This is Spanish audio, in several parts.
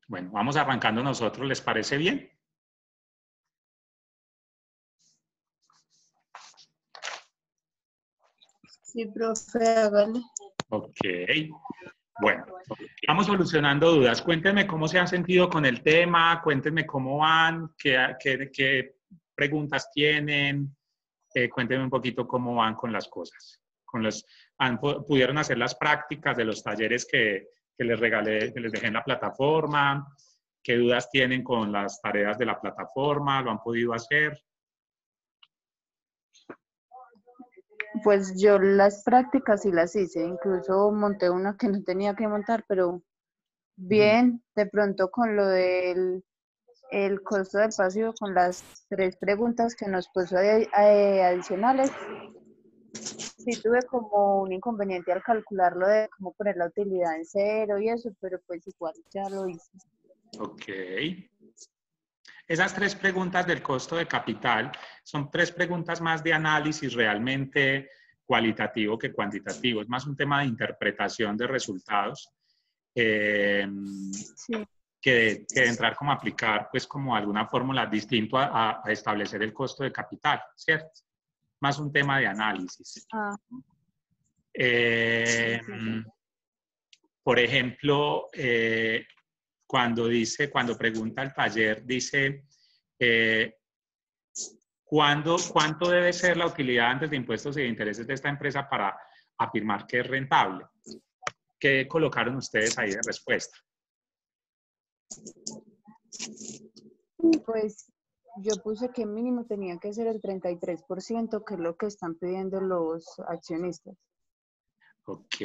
Bueno, vamos arrancando nosotros, ¿les parece bien? Sí, profe, hágale. Ok. Bueno, vamos solucionando dudas. Cuéntenme cómo se han sentido con el tema, cuéntenme cómo van, qué preguntas tienen, cuéntenme un poquito cómo van con las cosas. ¿Pudieron hacer las prácticas de los talleres que les regalé, que les dejé en la plataforma? ¿Qué dudas tienen con las tareas de la plataforma? ¿Lo han podido hacer? Pues yo las prácticas sí las hice, incluso monté una que no tenía que montar, pero bien, de pronto con lo del el costo del pasivo, con las 3 preguntas que nos puso adicionales, sí tuve como un inconveniente al calcularlo de cómo poner la utilidad en cero y eso, pero pues igual ya lo hice. Ok. Esas 3 preguntas del costo de capital son 3 preguntas más de análisis realmente cualitativo que cuantitativo. Es más un tema de interpretación de resultados Sí. que de entrar como a aplicar pues como alguna fórmula distinto a establecer el costo de capital, ¿cierto? Más un tema de análisis. Por ejemplo, cuando pregunta el taller, dice, ¿cuánto debe ser la utilidad antes de impuestos y de intereses de esta empresa para afirmar que es rentable? ¿Qué colocaron ustedes ahí de respuesta? Pues yo puse que mínimo tenía que ser el 33%, que es lo que están pidiendo los accionistas. Ok.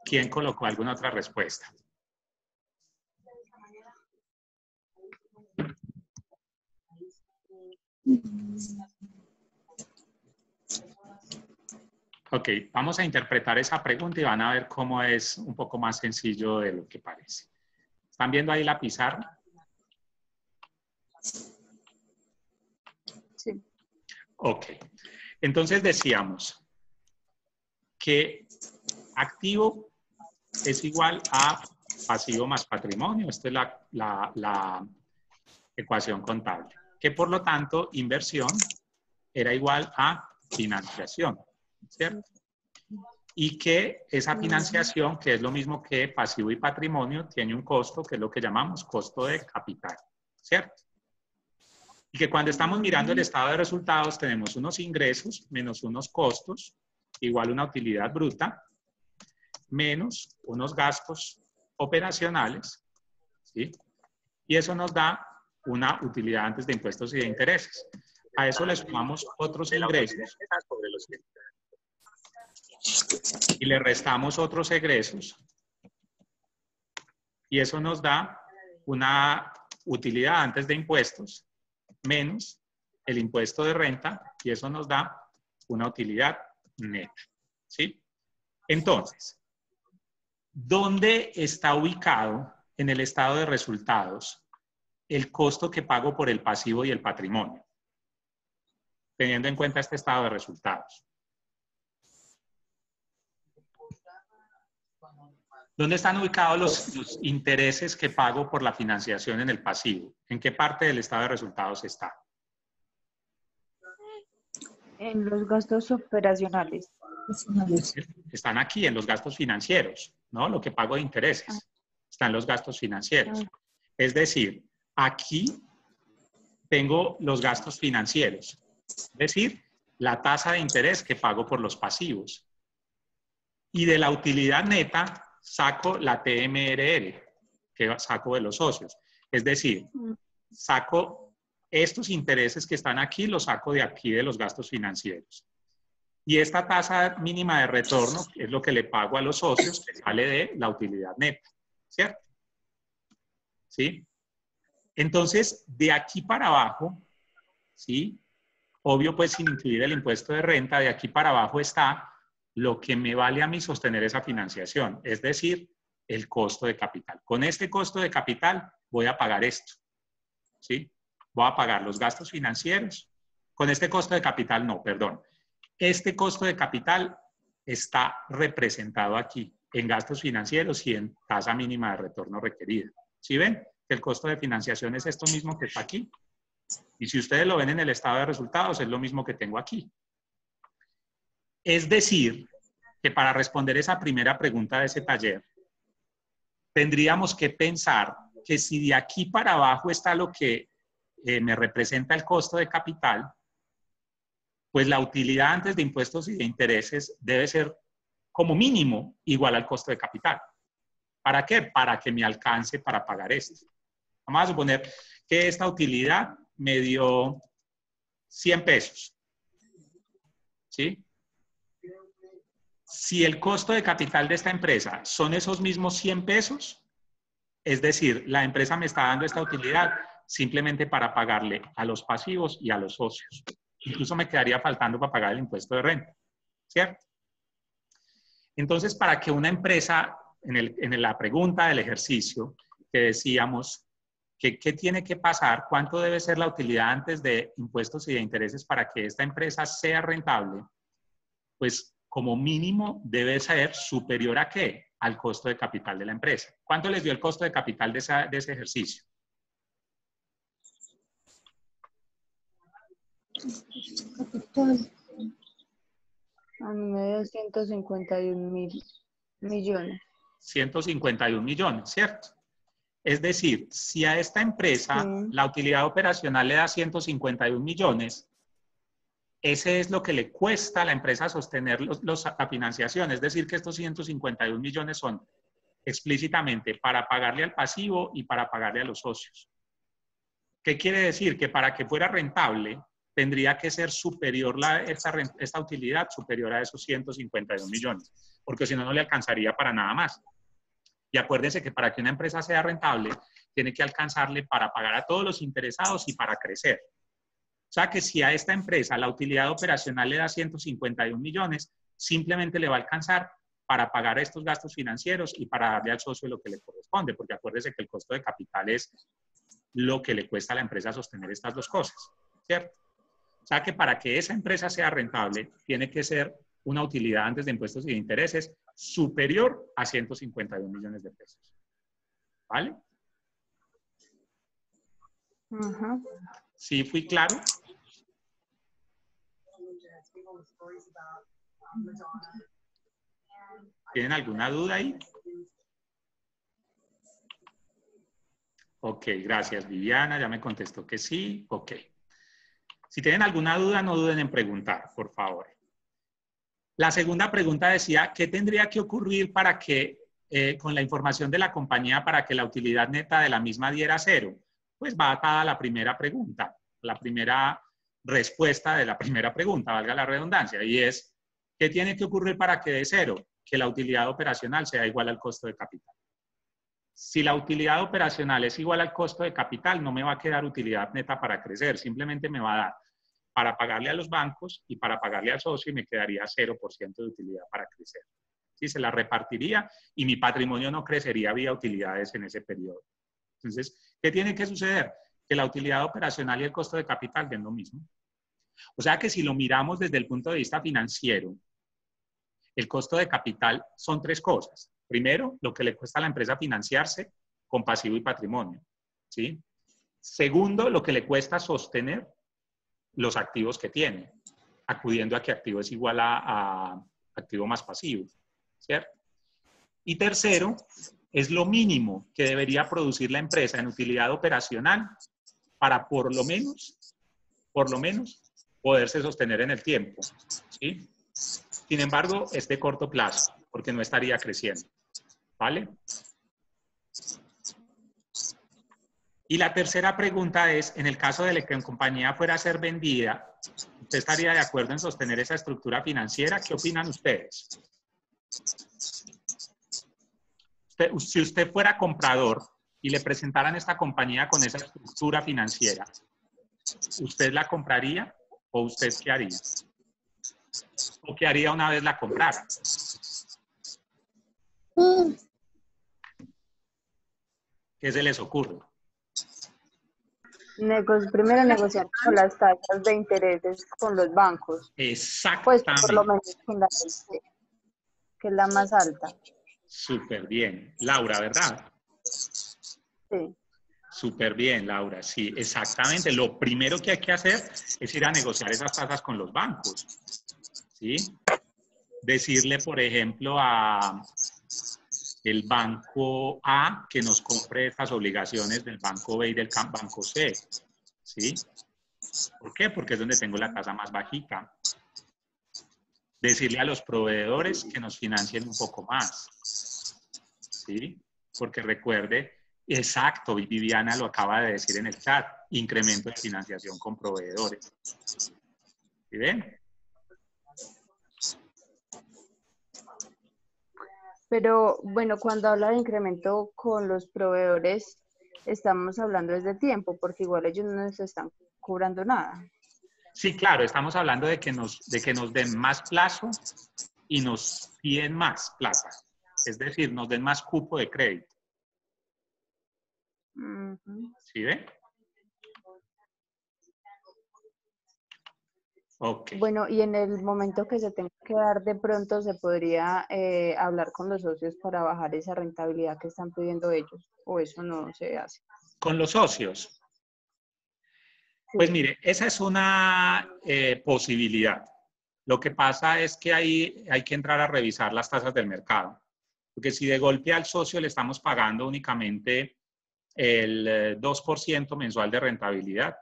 ¿Quién colocó alguna otra respuesta? Ok, vamos a interpretar esa pregunta y van a ver cómo es un poco más sencillo de lo que parece. ¿Están viendo ahí la pizarra? Sí. Ok. Entonces decíamos que activo es igual a pasivo más patrimonio. Esta es la ecuación contable. Que por lo tanto, inversión era igual a financiación, ¿cierto? Y que esa financiación, que es lo mismo que pasivo y patrimonio, tiene un costo que es lo que llamamos costo de capital, ¿cierto? Y que cuando estamos mirando el estado de resultados tenemos unos ingresos menos unos costos, igual una utilidad bruta, menos unos gastos operacionales, ¿sí? Y eso nos da una utilidad antes de impuestos y de intereses. A eso le sumamos otros ingresos y le restamos otros egresos y eso nos da una utilidad antes de impuestos menos el impuesto de renta y eso nos da una utilidad neta, ¿sí? Entonces, ¿dónde está ubicado en el estado de resultados el costo que pago por el pasivo y el patrimonio? Teniendo en cuenta este estado de resultados. ¿Dónde están ubicados los intereses que pago por la financiación en el pasivo? ¿En qué parte del estado de resultados está? En los gastos operacionales. Están aquí en los gastos financieros, ¿no? Lo que pago de intereses. Están los gastos financieros. Es decir, aquí tengo los gastos financieros. Es decir, la tasa de interés que pago por los pasivos. Y de la utilidad neta saco la TMRL, que saco de los socios. Es decir, saco estos intereses que están aquí, los saco de aquí de los gastos financieros. Y esta tasa mínima de retorno es lo que le pago a los socios, que sale de la utilidad neta, ¿cierto? ¿Sí? Entonces, de aquí para abajo, ¿sí? Obvio, pues sin incluir el impuesto de renta, de aquí para abajo está lo que me vale a mí sostener esa financiación, es decir, el costo de capital. Con este costo de capital voy a pagar esto, ¿sí? Voy a pagar los gastos financieros. Con este costo de capital, no, perdón. Este costo de capital está representado aquí. en gastos financieros y en tasa mínima de retorno requerida. ¿Sí ven? Que el costo de financiación es esto mismo que está aquí. Y si ustedes lo ven en el estado de resultados, es lo mismo que tengo aquí. Es decir, que para responder esa primera pregunta de ese taller, tendríamos que pensar que si de aquí para abajo está lo que me representa el costo de capital, pues la utilidad antes de impuestos y de intereses debe ser como mínimo igual al costo de capital. ¿Para qué? Para que me alcance para pagar esto. Vamos a suponer que esta utilidad me dio 100 pesos. ¿Sí? Si el costo de capital de esta empresa son esos mismos 100 pesos, es decir, la empresa me está dando esta utilidad simplemente para pagarle a los pasivos y a los socios. Incluso me quedaría faltando para pagar el impuesto de renta, ¿cierto? Entonces, para que una empresa, en la pregunta del ejercicio que decíamos, ¿qué tiene que pasar? ¿Cuánto debe ser la utilidad antes de impuestos y de intereses para que esta empresa sea rentable? Pues como mínimo debe ser superior ¿a qué? Al costo de capital de la empresa. ¿Cuánto les dio el costo de capital de ese ejercicio? Capital. A mí me dio 151 millones. 151 millones, ¿cierto? Es decir, si a esta empresa la utilidad operacional le da 151 millones, ese es lo que le cuesta a la empresa sostener la financiación. Es decir, que estos 151 millones son explícitamente para pagarle al pasivo y para pagarle a los socios. ¿Qué quiere decir? Que para que fuera rentable, tendría que ser superior esta utilidad, superior a esos 151 millones, porque si no, no le alcanzaría para nada más. Y acuérdense que para que una empresa sea rentable, tiene que alcanzarle para pagar a todos los interesados y para crecer. O sea que si a esta empresa la utilidad operacional le da 151 millones, simplemente le va a alcanzar para pagar estos gastos financieros y para darle al socio lo que le corresponde, porque acuérdese que el costo de capital es lo que le cuesta a la empresa sostener estas dos cosas, ¿cierto? O sea que para que esa empresa sea rentable, tiene que ser una utilidad antes de impuestos y de intereses superior a 151 millones de pesos. ¿Vale? ¿Sí fui claro? ¿Tienen alguna duda ahí? Ok, gracias Viviana, ya me contestó que sí. Ok. Si tienen alguna duda, no duden en preguntar, por favor. La segunda pregunta decía, ¿qué tendría que ocurrir para que, con la información de la compañía, para que la utilidad neta de la misma diera cero? Pues va atada a la primera pregunta, la primera respuesta de la primera pregunta, valga la redundancia, y es, ¿qué tiene que ocurrir para que dé cero? Que la utilidad operacional sea igual al costo de capital. Si la utilidad operacional es igual al costo de capital, no me va a quedar utilidad neta para crecer, simplemente me va a dar para pagarle a los bancos y para pagarle al socio y me quedaría 0% de utilidad para crecer. Sí, se la repartiría y mi patrimonio no crecería vía utilidades en ese periodo. Entonces, ¿qué tiene que suceder? Que la utilidad operacional y el costo de capital den lo mismo. O sea que si lo miramos desde el punto de vista financiero, el costo de capital son tres cosas. Primero, lo que le cuesta a la empresa financiarse con pasivo y patrimonio, ¿sí? Segundo, lo que le cuesta sostener los activos que tiene, acudiendo a que activo es igual a activo más pasivo, ¿cierto? Y tercero, es lo mínimo que debería producir la empresa en utilidad operacional para por lo menos poderse sostener en el tiempo, ¿sí? Sin embargo, es de corto plazo, porque no estaría creciendo, ¿vale? Y la tercera pregunta es, en el caso de que la compañía fuera a ser vendida, ¿usted estaría de acuerdo en sostener esa estructura financiera? ¿Qué opinan ustedes? Si usted fuera comprador y le presentaran esta compañía con esa estructura financiera, ¿usted la compraría o usted qué haría? ¿O qué haría una vez la comprara? ¿Qué se les ocurre? Primero negociar con las tasas de intereses con los bancos. Exactamente. Pues por lo menos con la que es la más alta. Súper bien. Laura, ¿verdad? Sí. Súper bien, Laura. Sí, exactamente. Lo primero que hay que hacer es ir a negociar esas tasas con los bancos. ¿Sí? Decirle, por ejemplo, a el banco A que nos compre estas obligaciones del banco B y del banco C. ¿Sí? ¿Por qué? Porque es donde tengo la tasa más bajita. Decirle a los proveedores que nos financien un poco más. ¿Sí? Porque recuerde, exacto, y Viviana lo acaba de decir en el chat, incremento de financiación con proveedores. ¿Sí ven? Pero bueno, cuando habla de incremento con los proveedores, estamos hablando desde tiempo, porque igual ellos no nos están cobrando nada. Sí, claro, estamos hablando de que nos den más plazo y nos piden más plata. Es decir, nos den más cupo de crédito. ¿Sí ven? Ok. Bueno, y en el momento que se tenga que dar, de pronto se podría hablar con los socios para bajar esa rentabilidad que están pidiendo ellos, o eso no se hace. Con los socios. Sí. Pues mire, esa es una posibilidad. Lo que pasa es que ahí hay que entrar a revisar las tasas del mercado. Porque si de golpe al socio le estamos pagando únicamente el 2% mensual de rentabilidad,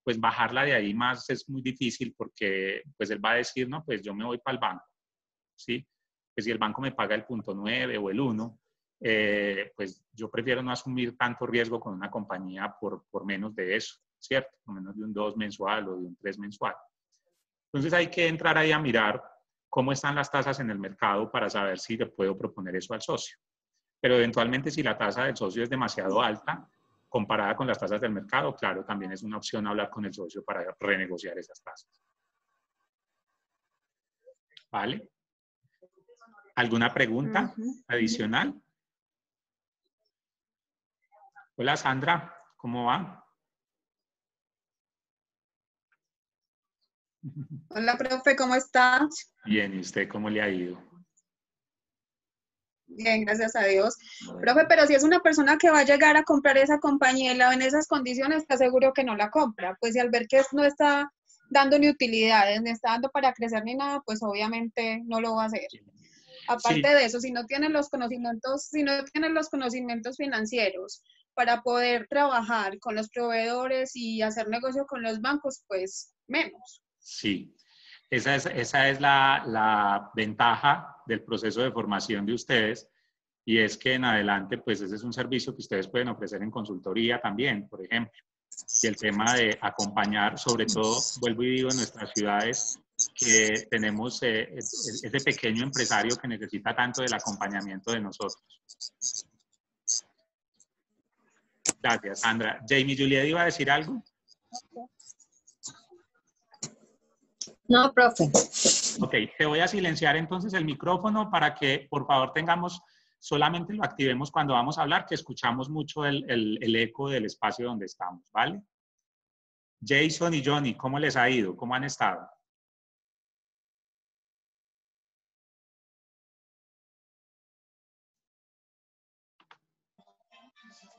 pues bajarla de ahí más es muy difícil porque pues él va a decir, no, pues yo me voy para el banco, ¿sí? Pues si el banco me paga el 0.9 o el 1, pues yo prefiero no asumir tanto riesgo con una compañía por menos de eso, ¿cierto? Por menos de un 2 mensual o de un 3 mensual. Entonces hay que entrar ahí a mirar cómo están las tasas en el mercado para saber si le puedo proponer eso al socio. Pero eventualmente si la tasa del socio es demasiado alta, comparada con las tasas del mercado, claro, también es una opción hablar con el socio para renegociar esas tasas. ¿Vale? ¿Alguna pregunta adicional? Hola Sandra, ¿cómo va? Hola, profe, ¿cómo estás? Bien, ¿y usted cómo le ha ido? Bien, gracias a Dios. Profe, pero si es una persona que va a llegar a comprar esa compañía y la ve en esas condiciones, está seguro que no la compra. Pues si al ver que no está dando ni utilidades, ni está dando para crecer ni nada, pues obviamente no lo va a hacer. Aparte Sí, de eso, si no tienen los conocimientos financieros para poder trabajar con los proveedores y hacer negocio con los bancos, pues menos. sí. Esa es la ventaja del proceso de formación de ustedes y es que en adelante, pues ese es un servicio que ustedes pueden ofrecer en consultoría también, por ejemplo. Y el tema de acompañar, sobre todo, vuelvo y digo, en nuestras ciudades, que tenemos ese pequeño empresario que necesita tanto del acompañamiento de nosotros. Gracias, Sandra. Jamie, Juliet, ¿iba a decir algo? No, profe. Ok, te voy a silenciar entonces el micrófono para que, por favor, solamente lo activemos cuando vamos a hablar, que escuchamos mucho el eco del espacio donde estamos, ¿vale? Jason y Johnny, ¿cómo les ha ido? ¿Cómo han estado?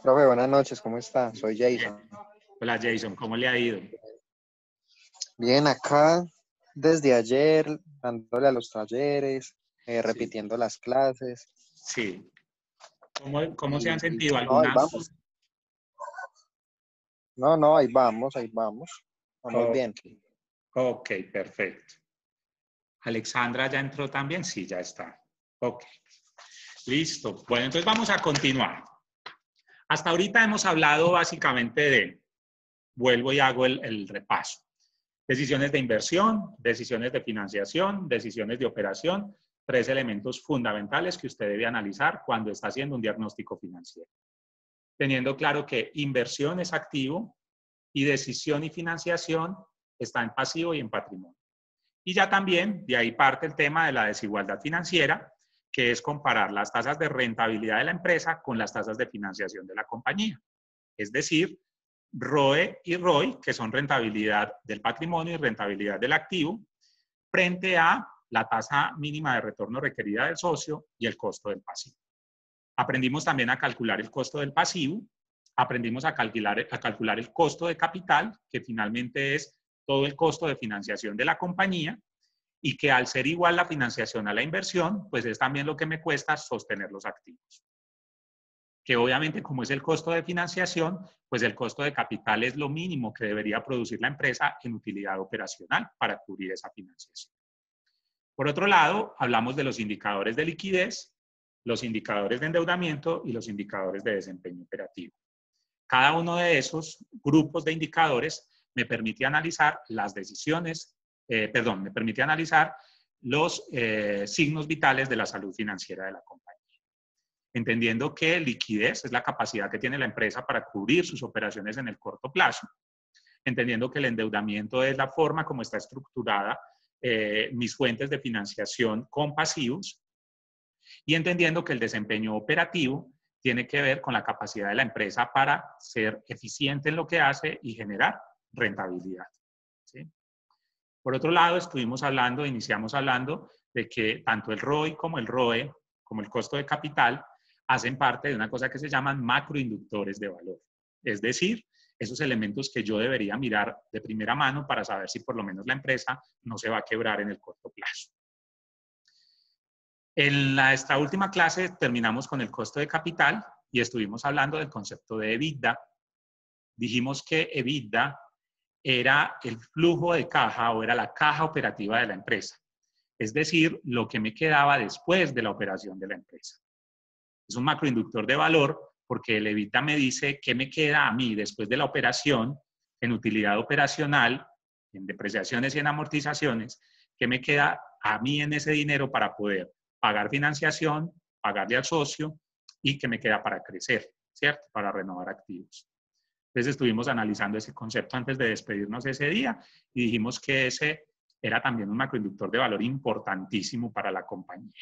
Profe, buenas noches, ¿cómo está? Soy Jason. Hola Jason, ¿cómo le ha ido? Bien, acá desde ayer, dándole a los talleres, repitiendo las clases. Sí. ¿Cómo se han sentido? No, ahí ¿Alguna? vamos. No, ahí vamos, ahí vamos. Vamos bien. Ok, perfecto. ¿Alexandra ya entró también? Sí, ya está. Ok. Listo. Bueno, entonces vamos a continuar. Hasta ahorita hemos hablado básicamente de, vuelvo y hago el repaso. Decisiones de inversión, decisiones de financiación, decisiones de operación, 3 elementos fundamentales que usted debe analizar cuando está haciendo un diagnóstico financiero. Teniendo claro que inversión es activo y decisión y financiación está en pasivo y en patrimonio. Y ya también de ahí parte el tema de la desigualdad financiera, que es comparar las tasas de rentabilidad de la empresa con las tasas de financiación de la compañía. Es decir, ROE y ROI, que son rentabilidad del patrimonio y rentabilidad del activo, frente a la tasa mínima de retorno requerida del socio y el costo del pasivo. Aprendimos también a calcular el costo del pasivo, aprendimos a calcular el costo de capital, que finalmente es todo el costo de financiación de la compañía, y que al ser igual la financiación a la inversión, pues es también lo que me cuesta sostener los activos. Que obviamente, como es el costo de financiación, pues el costo de capital es lo mínimo que debería producir la empresa en utilidad operacional para cubrir esa financiación. Por otro lado, hablamos de los indicadores de liquidez, los indicadores de endeudamiento y los indicadores de desempeño operativo. Cada uno de esos grupos de indicadores me permite analizar las decisiones, me permite analizar los signos vitales de la salud financiera de la compañía. Entendiendo que liquidez es la capacidad que tiene la empresa para cubrir sus operaciones en el corto plazo, entendiendo que el endeudamiento es la forma como está estructurada mis fuentes de financiación con pasivos, y entendiendo que el desempeño operativo tiene que ver con la capacidad de la empresa para ser eficiente en lo que hace y generar rentabilidad. ¿Sí? Por otro lado, iniciamos hablando de que tanto el ROI como el ROE, como el costo de capital, hacen parte de una cosa que se llaman macroinductores de valor. Es decir, esos elementos que yo debería mirar de primera mano para saber si por lo menos la empresa no se va a quebrar en el corto plazo. En esta última clase terminamos con el costo de capital y estuvimos hablando del concepto de EBITDA. Dijimos que EBITDA era el flujo de caja o era la caja operativa de la empresa. Es decir, lo que me quedaba después de la operación de la empresa. Es un macroinductor de valor porque el EBITDA me dice qué me queda a mí después de la operación en utilidad operacional, en depreciaciones y en amortizaciones, qué me queda a mí en ese dinero para poder pagar financiación, pagarle al socio y qué me queda para crecer, ¿cierto? Para renovar activos. Entonces estuvimos analizando ese concepto antes de despedirnos ese día y dijimos que ese era también un macroinductor de valor importantísimo para la compañía.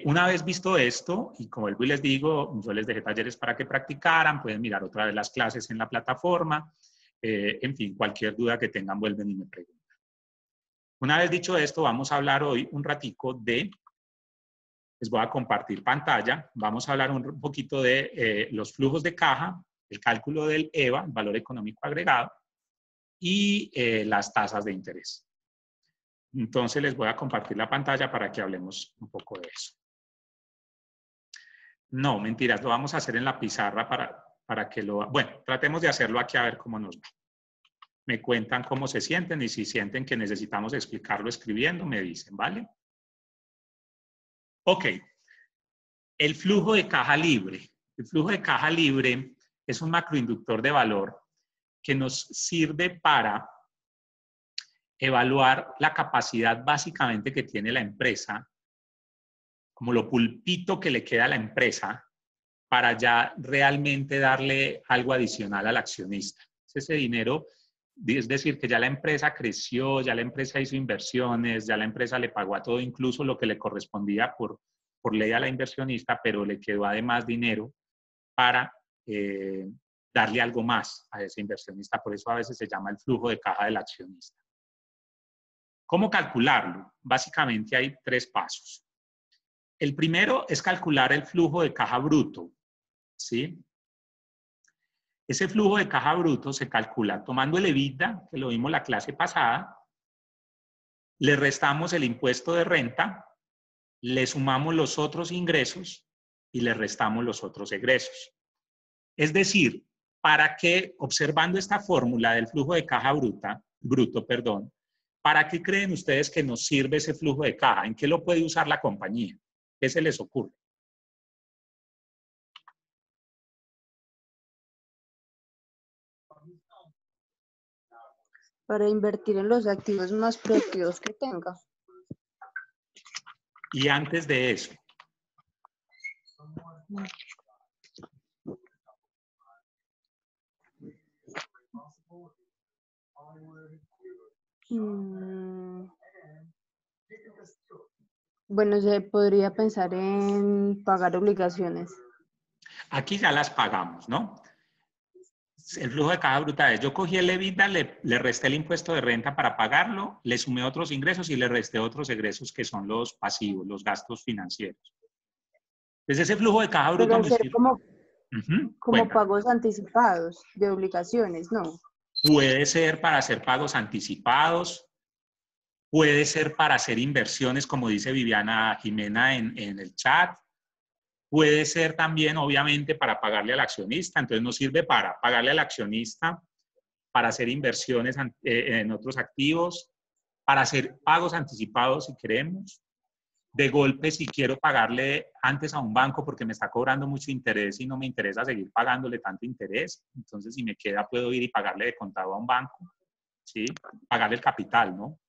Una vez visto esto, y como vuelvo y les digo, yo les dejé talleres para que practicaran, pueden mirar otra vez las clases en la plataforma, en fin, cualquier duda que tengan vuelven y me preguntan. Una vez dicho esto, vamos a hablar hoy un ratico de, les voy a compartir pantalla, vamos a hablar un poquito de los flujos de caja, el cálculo del EVA, el valor económico agregado, y las tasas de interés. Entonces les voy a compartir la pantalla para que hablemos un poco de eso. No, mentiras, lo vamos a hacer en la pizarra para que lo... Bueno, tratemos de hacerlo aquí a ver cómo nos va. Me cuentan cómo se sienten y si sienten que necesitamos explicarlo escribiendo, me dicen, ¿vale? Ok. El flujo de caja libre. El flujo de caja libre es un macroinductor de valor que nos sirve para evaluar la capacidad básicamente que tiene la empresa, como lo pulpito que le queda a la empresa, para ya realmente darle algo adicional al accionista. Ese dinero, es decir, que ya la empresa creció, ya la empresa hizo inversiones, ya la empresa le pagó a todo, incluso lo que le correspondía por ley a la inversionista, pero le quedó además dinero para darle algo más a ese inversionista. Por eso a veces se llama el flujo de caja del accionista. ¿Cómo calcularlo? Básicamente hay 3 pasos. El primero es calcular el flujo de caja bruto, ¿sí? Ese flujo de caja bruto se calcula tomando el EBITDA, que lo vimos la clase pasada, le restamos el impuesto de renta, le sumamos los otros ingresos y le restamos los otros egresos. Es decir, para que, observando esta fórmula del flujo de caja bruto, ¿para qué creen ustedes que nos sirve ese flujo de caja? ¿En qué lo puede usar la compañía? ¿Qué se les ocurre? Para invertir en los activos más productivos que tenga. Y antes de eso. Bueno, se podría pensar en pagar obligaciones. Aquí ya las pagamos, ¿no? El flujo de caja bruta es, yo cogí el EBITDA, le resté el impuesto de renta para pagarlo, le sumé otros ingresos y le resté otros egresos que son los pasivos, los gastos financieros. Entonces ese flujo de caja bruto Pero me hacer sirve. como Cuenta. pagos anticipados de obligaciones, ¿no? Puede ser para hacer pagos anticipados, puede ser para hacer inversiones, como dice Viviana Jimena en el chat. Puede ser también, obviamente, para pagarle al accionista. Entonces nos sirve para pagarle al accionista, para hacer inversiones en otros activos, para hacer pagos anticipados si queremos. De golpe, si quiero pagarle antes a un banco porque me está cobrando mucho interés y no me interesa seguir pagándole tanto interés, entonces si me queda puedo ir y pagarle de contado a un banco, ¿sí? Pagarle el capital, ¿no?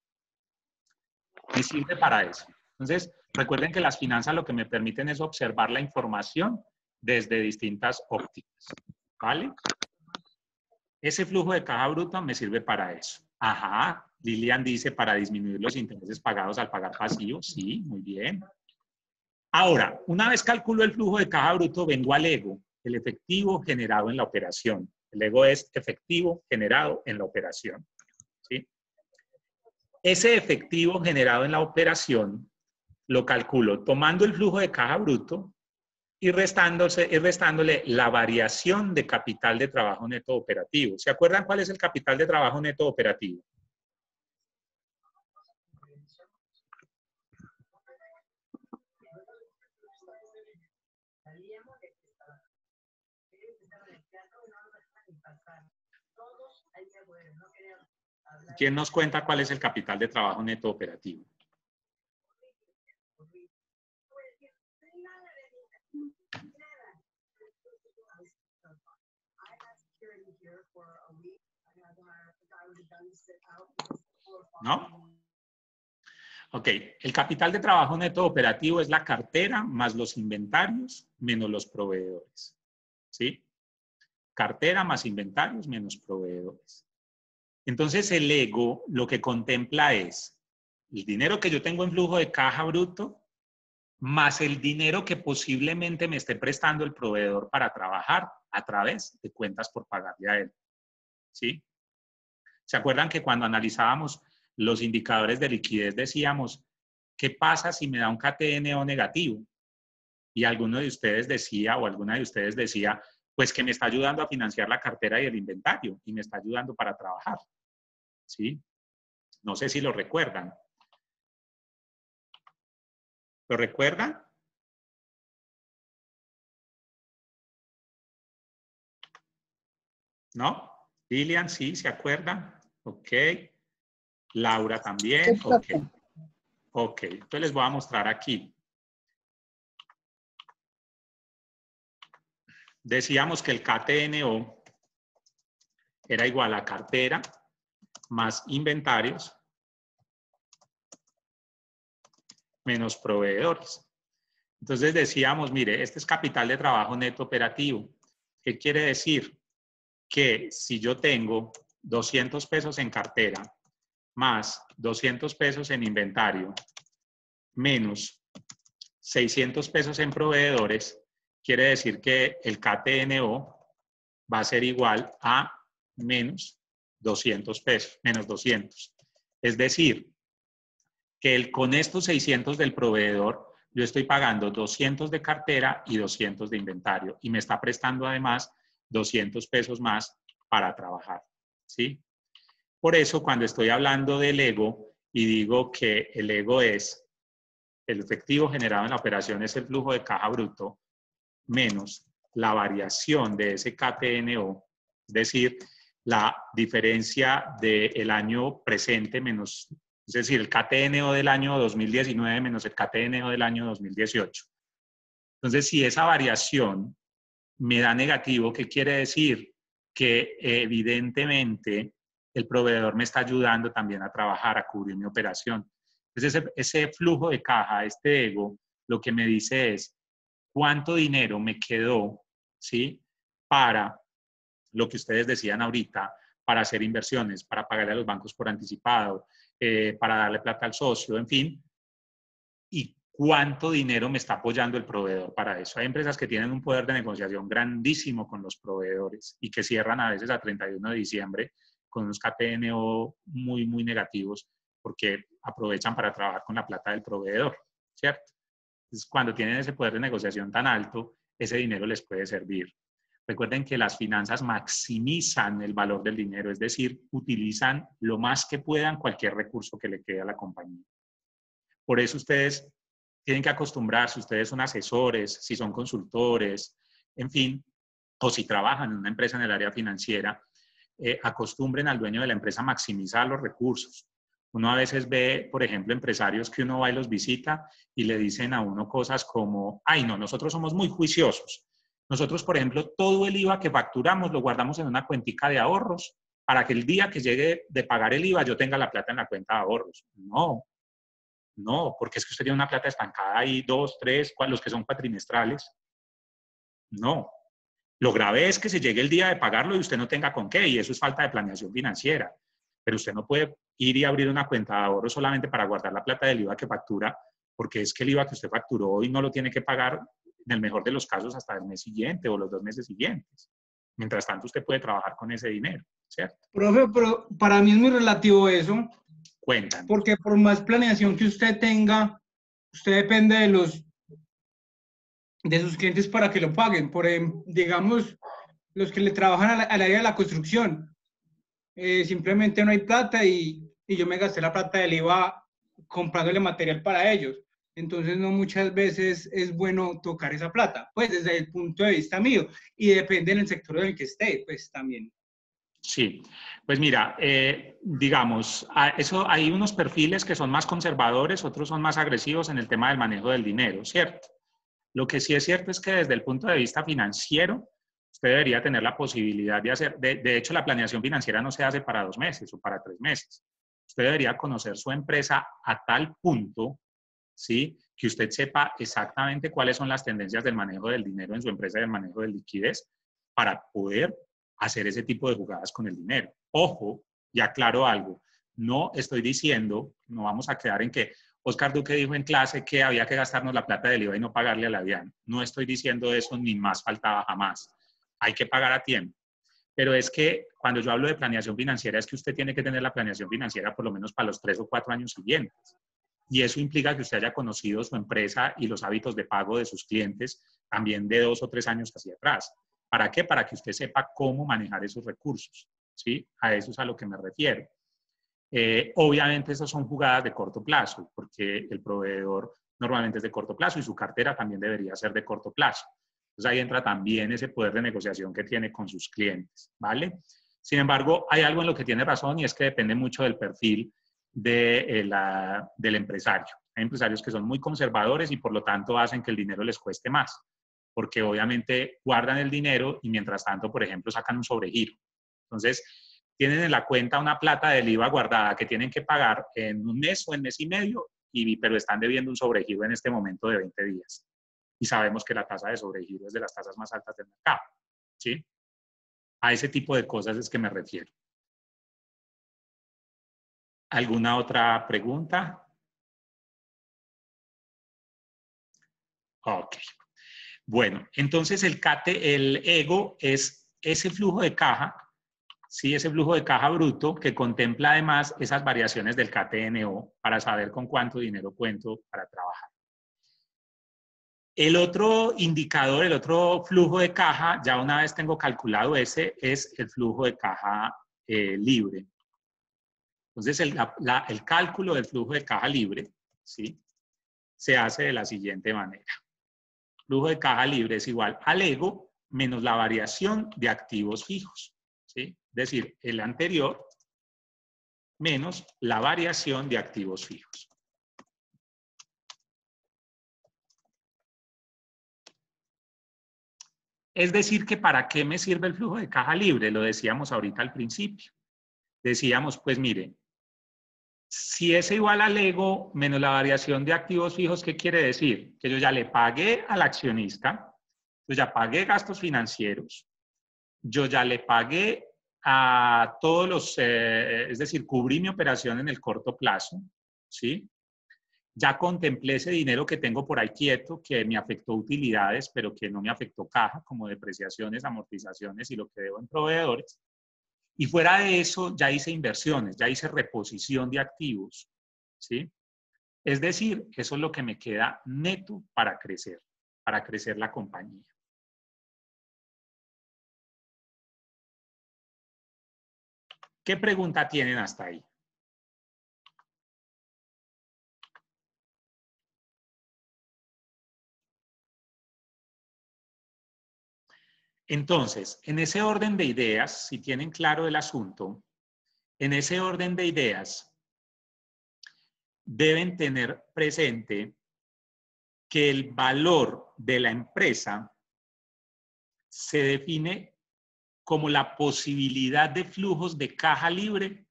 Me sirve para eso. Entonces, recuerden que las finanzas lo que me permiten es observar la información desde distintas ópticas, ¿vale? Ese flujo de caja bruta me sirve para eso. Ajá, Lilian dice para disminuir los intereses pagados al pagar pasivos. Sí, muy bien. Ahora, una vez calculo el flujo de caja bruto, vengo al ego, el efectivo generado en la operación. El ego es efectivo generado en la operación, ¿sí? Ese efectivo generado en la operación lo calculo tomando el flujo de caja bruto y restándole la variación de capital de trabajo neto operativo. ¿Se acuerdan cuál es el capital de trabajo neto operativo? ¿Quién nos cuenta cuál es el capital de trabajo neto operativo? ¿No? Ok, el capital de trabajo neto operativo es la cartera más los inventarios menos los proveedores. ¿Sí? Cartera más inventarios menos proveedores. Entonces el ego lo que contempla es el dinero que yo tengo en flujo de caja bruto más el dinero que posiblemente me esté prestando el proveedor para trabajar a través de cuentas por pagarle a él. ¿Sí? ¿Se acuerdan que cuando analizábamos los indicadores de liquidez decíamos, ¿qué pasa si me da un KTNO negativo? Y alguno de ustedes decía, o alguna de ustedes decía, pues que me está ayudando a financiar la cartera y el inventario, y me está ayudando para trabajar. ¿Sí? No sé si lo recuerdan. ¿Lo recuerdan? ¿No? Lilian, sí, ¿se acuerdan? Ok. Laura también. Ok. Ok. Entonces les voy a mostrar aquí. Decíamos que el KTNO era igual a cartera más inventarios menos proveedores. Entonces decíamos, mire, este es capital de trabajo neto operativo. ¿Qué quiere decir? Que si yo tengo 200 pesos en cartera más 200 pesos en inventario menos 600 pesos en proveedores, quiere decir que el KTNO va a ser igual a menos 200 pesos, menos 200. Es decir, que con estos 600 del proveedor, yo estoy pagando 200 de cartera y 200 de inventario y me está prestando además 200 pesos más para trabajar, ¿sí? Por eso cuando estoy hablando del ego y digo que el ego es el efectivo generado en la operación es el flujo de caja bruto menos la variación de ese KTNO, es decir, la diferencia del año presente menos, es decir, el KTNO del año 2019 menos el KTNO del año 2018. Entonces, si esa variación me da negativo, ¿qué quiere decir? Que evidentemente el proveedor me está ayudando también a trabajar, a cubrir mi operación. Entonces, ese flujo de caja, este ego, lo que me dice es cuánto dinero me quedó, ¿sí? Para lo que ustedes decían ahorita, para hacer inversiones, para pagarle a los bancos por anticipado, para darle plata al socio, en fin, y cuánto dinero me está apoyando el proveedor para eso. Hay empresas que tienen un poder de negociación grandísimo con los proveedores y que cierran a veces a 31 de diciembre con unos KTNO muy, muy negativos porque aprovechan para trabajar con la plata del proveedor, ¿cierto? Entonces, cuando tienen ese poder de negociación tan alto, ese dinero les puede servir. Recuerden que las finanzas maximizan el valor del dinero, es decir, utilizan lo más que puedan cualquier recurso que le quede a la compañía. Por eso ustedes tienen que acostumbrarse, ustedes son asesores, si son consultores, en fin, o si trabajan en una empresa en el área financiera, acostumbren al dueño de la empresa a maximizar los recursos. Uno a veces ve, por ejemplo, empresarios que uno va y los visita y le dicen a uno cosas como, ay no, nosotros somos muy juiciosos. Nosotros, por ejemplo, todo el IVA que facturamos lo guardamos en una cuentica de ahorros para que el día que llegue de pagar el IVA yo tenga la plata en la cuenta de ahorros. No, no, porque es que usted tiene una plata estancada ahí, 2, 3, los que son cuatrimestrales. No. Lo grave es que se llegue el día de pagarlo y usted no tenga con qué, y eso es falta de planeación financiera. Pero usted no puede ir y abrir una cuenta de ahorro solamente para guardar la plata del IVA que factura, porque es que el IVA que usted facturó hoy no lo tiene que pagar en el mejor de los casos hasta el mes siguiente o los 2 meses siguientes. Mientras tanto, usted puede trabajar con ese dinero, ¿cierto? Profe, pero para mí es muy relativo eso. Cuéntanos. Porque por más planeación que usted tenga, usted depende de sus clientes para que lo paguen. Por ejemplo, digamos, los que le trabajan al área de la construcción. Simplemente no hay plata y yo me gasté la plata del IVA comprándole material para ellos. Entonces, no muchas veces es bueno tocar esa plata, pues desde el punto de vista mío. Y depende del sector en el que esté, pues también. Sí, pues mira, digamos, hay unos perfiles que son más conservadores, otros son más agresivos en el tema del manejo del dinero, ¿cierto? Lo que sí es cierto es que desde el punto de vista financiero, usted debería tener la posibilidad de hacer, de hecho la planeación financiera no se hace para 2 meses o para 3 meses. Usted debería conocer su empresa a tal punto, ¿sí?, que usted sepa exactamente cuáles son las tendencias del manejo del dinero en su empresa y del manejo de liquidez para poder hacer ese tipo de jugadas con el dinero. Ojo, y aclaro algo, no estoy diciendo, no vamos a quedar en que Oscar Duque dijo en clase que había que gastarnos la plata del IVA y no pagarle a la DIAN. No estoy diciendo eso, ni más faltaba jamás. Hay que pagar a tiempo. Pero es que cuando yo hablo de planeación financiera, es que usted tiene que tener la planeación financiera por lo menos para los 3 o 4 años siguientes. Y eso implica que usted haya conocido su empresa y los hábitos de pago de sus clientes también de 2 o 3 años hacia atrás. ¿Para qué? Para que usted sepa cómo manejar esos recursos, ¿sí? A eso es a lo que me refiero. Obviamente, esas son jugadas de corto plazo, porque el proveedor normalmente es de corto plazo y su cartera también debería ser de corto plazo. Entonces, ahí entra también ese poder de negociación que tiene con sus clientes, ¿vale? Sin embargo, hay algo en lo que tiene razón y es que depende mucho del perfil del empresario. Hay empresarios que son muy conservadores y por lo tanto hacen que el dinero les cueste más, porque obviamente guardan el dinero y mientras tanto, por ejemplo, sacan un sobregiro. Entonces, tienen en la cuenta una plata del IVA guardada que tienen que pagar en 1 mes o en mes y medio, pero están debiendo un sobregiro en este momento de 20 días. Y sabemos que la tasa de sobregiro es de las tasas más altas del mercado, ¿sí? A ese tipo de cosas es que me refiero. ¿Alguna otra pregunta? Ok. Bueno, entonces el ego es ese flujo de caja, ¿sí? Ese flujo de caja bruto que contempla además esas variaciones del KTNO para saber con cuánto dinero cuento para trabajar. El otro indicador, el otro flujo de caja, ya una vez tengo calculado ese, es el flujo de caja libre. Entonces, el cálculo del flujo de caja libre, ¿sí?, se hace de la siguiente manera. Flujo de caja libre es igual al ego menos la variación de activos fijos, ¿sí? Es decir, el anterior menos la variación de activos fijos. Es decir, que ¿para qué me sirve el flujo de caja libre? Lo decíamos ahorita al principio. Decíamos, pues mire, si es igual al ego menos la variación de activos fijos, ¿qué quiere decir? Que yo ya le pagué al accionista, yo ya pagué gastos financieros, yo ya le pagué a todos los, es decir, cubrí mi operación en el corto plazo, ¿sí? Ya contemplé ese dinero que tengo por ahí quieto, que me afectó utilidades, pero que no me afectó caja, como depreciaciones, amortizaciones y lo que debo en proveedores. Y fuera de eso, ya hice inversiones, ya hice reposición de activos, ¿sí? Es decir, eso es lo que me queda neto para crecer la compañía. ¿Qué pregunta tienen hasta ahí? Entonces, en ese orden de ideas, si tienen claro el asunto, en ese orden de ideas deben tener presente que el valor de la empresa se define como la posibilidad de flujos de caja libre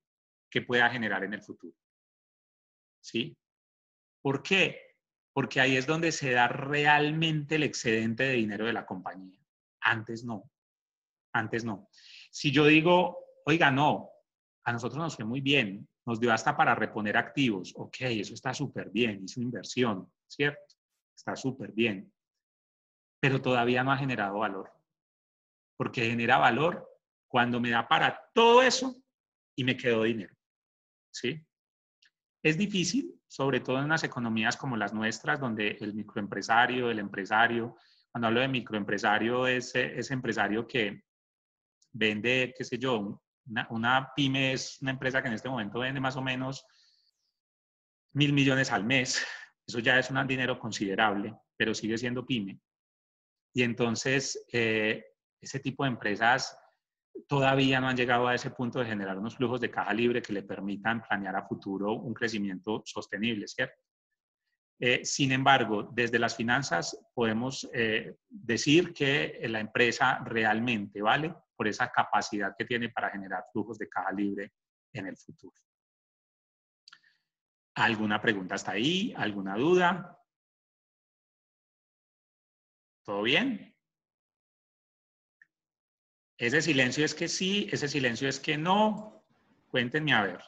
que pueda generar en el futuro. ¿Sí? ¿Por qué? Porque ahí es donde se da realmente el excedente de dinero de la compañía. Antes no. Antes no. Si yo digo, oiga, no, a nosotros nos fue muy bien, nos dio hasta para reponer activos. Ok, eso está súper bien, hizo inversión, ¿cierto? Está súper bien. Pero todavía no ha generado valor. Porque genera valor cuando me da para todo eso y me quedó dinero. ¿Sí? Es difícil, sobre todo en unas economías como las nuestras, donde el microempresario, el empresario, cuando hablo de microempresario, es ese empresario que vende, qué sé yo, una pyme es una empresa que en este momento vende más o menos 1.000 millones al mes. Eso ya es un dinero considerable, pero sigue siendo pyme. Y entonces, ese tipo de empresas todavía no han llegado a ese punto de generar unos flujos de caja libre que le permitan planear a futuro un crecimiento sostenible, ¿cierto? Sin embargo, desde las finanzas podemos decir que la empresa realmente vale por esa capacidad que tiene para generar flujos de caja libre en el futuro. ¿Alguna pregunta hasta ahí? ¿Alguna duda? ¿Todo bien? Ese silencio es que sí, ese silencio es que no. Cuéntenme a ver.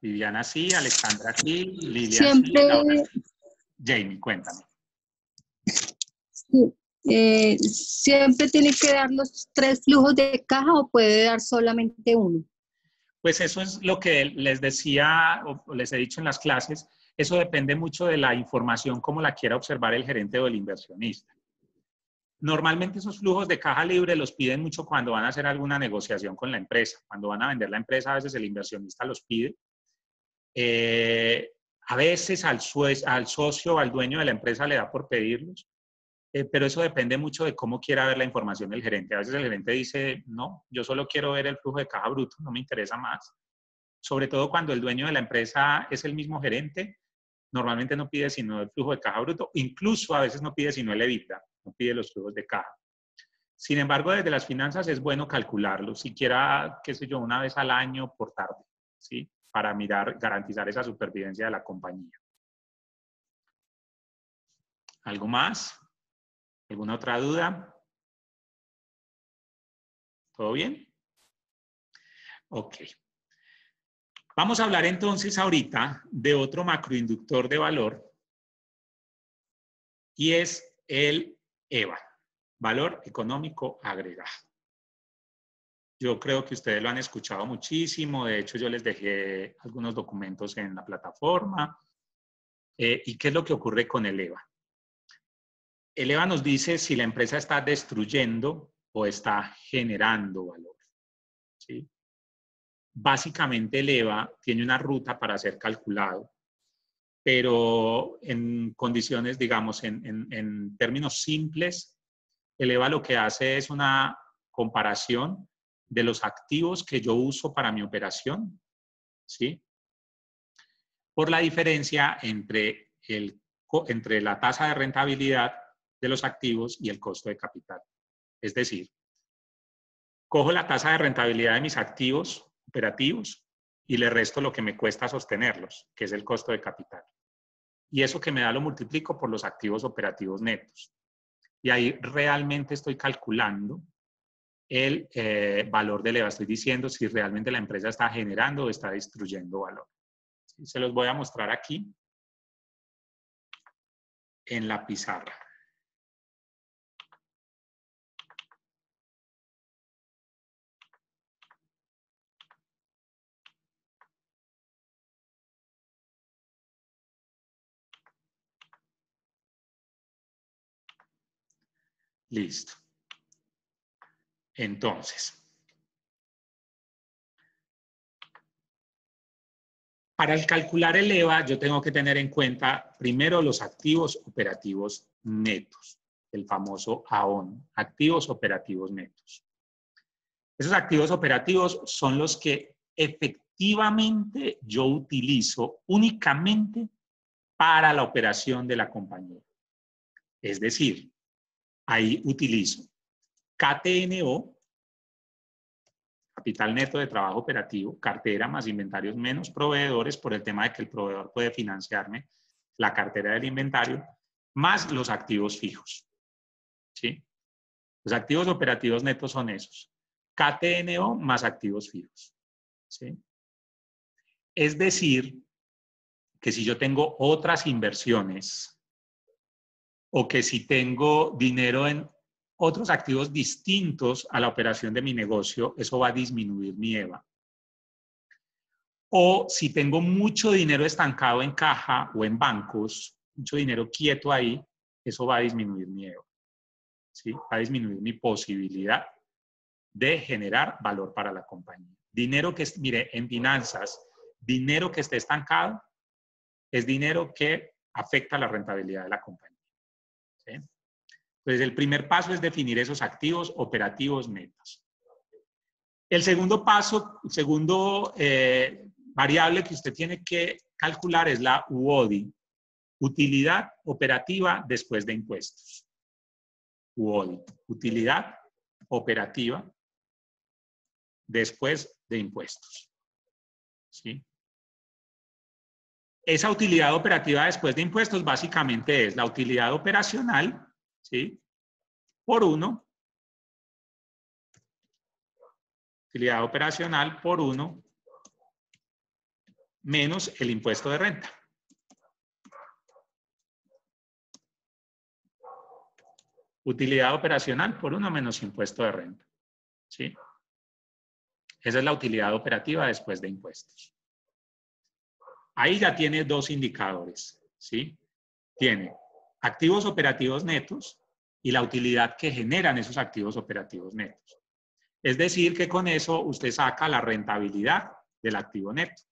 Viviana sí, Alexandra sí, Lilia sí, Siempre, Laura sí. Jamie, cuéntame. siempre tiene que dar los 3 flujos de caja o puede dar solamente uno. Pues eso es lo que les decía o les he dicho en las clases. Eso depende mucho de la información como la quiera observar el gerente o el inversionista. Normalmente esos flujos de caja libre los piden mucho cuando van a hacer alguna negociación con la empresa. Cuando van a vender la empresa, a veces el inversionista los pide. A veces al socio o al dueño de la empresa le da por pedirlos, pero eso depende mucho de cómo quiera ver la información el gerente. A veces el gerente dice, no, yo solo quiero ver el flujo de caja bruto, no me interesa más. Sobre todo cuando el dueño de la empresa es el mismo gerente, normalmente no pide sino el flujo de caja bruto, incluso a veces no pide sino el EBITDA, no pide los flujos de caja. Sin embargo, desde las finanzas es bueno calcularlo, siquiera, qué sé yo, una vez al año por tarde, ¿sí? Para mirar, garantizar esa supervivencia de la compañía. ¿Algo más? ¿Alguna otra duda? ¿Todo bien? Ok. Vamos a hablar entonces ahorita de otro macroinductor de valor y es el EVA, valor económico agregado. Yo creo que ustedes lo han escuchado muchísimo, de hecho yo les dejé algunos documentos en la plataforma. ¿Y qué es lo que ocurre con el EVA? El EVA nos dice si la empresa está destruyendo o está generando valor, ¿sí? Básicamente el EVA tiene una ruta para ser calculado, pero en condiciones, digamos, en términos simples, el EVA lo que hace es una comparación de los activos que yo uso para mi operación, ¿sí? Por la diferencia entre la tasa de rentabilidad de los activos y el costo de capital. Es decir, cojo la tasa de rentabilidad de mis activos operativos y le resto lo que me cuesta sostenerlos, que es el costo de capital. Y eso que me da lo multiplico por los activos operativos netos. Y ahí realmente estoy calculando el valor del EVA. Estoy diciendo si realmente la empresa está generando o está destruyendo valor. ¿Sí? Se los voy a mostrar aquí en la pizarra. Listo. Entonces, para el calcular el EVA, yo tengo que tener en cuenta primero los activos operativos netos, el famoso AON, activos operativos netos. Esos activos operativos son los que efectivamente yo utilizo únicamente para la operación de la compañía. Es decir, ahí utilizo KTNO, capital neto de trabajo operativo, cartera más inventarios menos proveedores, por el tema de que el proveedor puede financiarme la cartera del inventario, más los activos fijos. ¿Sí? Los activos operativos netos son esos. KTNO más activos fijos. ¿Sí? Es decir, que si yo tengo otras inversiones o que si tengo dinero en otros activos distintos a la operación de mi negocio, eso va a disminuir mi EVA. O si tengo mucho dinero estancado en caja o en bancos, mucho dinero quieto ahí, eso va a disminuir mi EVA. ¿Sí? Va a disminuir mi posibilidad de generar valor para la compañía. Dinero que, mire, en finanzas, dinero que esté estancado es dinero que afecta la rentabilidad de la compañía. ¿Sí? Entonces, el primer paso es definir esos activos operativos netos. El segundo paso, variable que usted tiene que calcular es la UODI, utilidad operativa después de impuestos. UODI, utilidad operativa después de impuestos. ¿Sí? Esa utilidad operativa después de impuestos básicamente es la utilidad operacional, ¿sí? Por 1. Utilidad operacional por 1 menos el impuesto de renta. Utilidad operacional por 1 menos impuesto de renta. ¿Sí? Esa es la utilidad operativa después de impuestos. Ahí ya tiene dos indicadores. ¿Sí? Tiene activos operativos netos y la utilidad que generan esos activos operativos netos. Es decir, que con eso usted saca la rentabilidad del activo neto,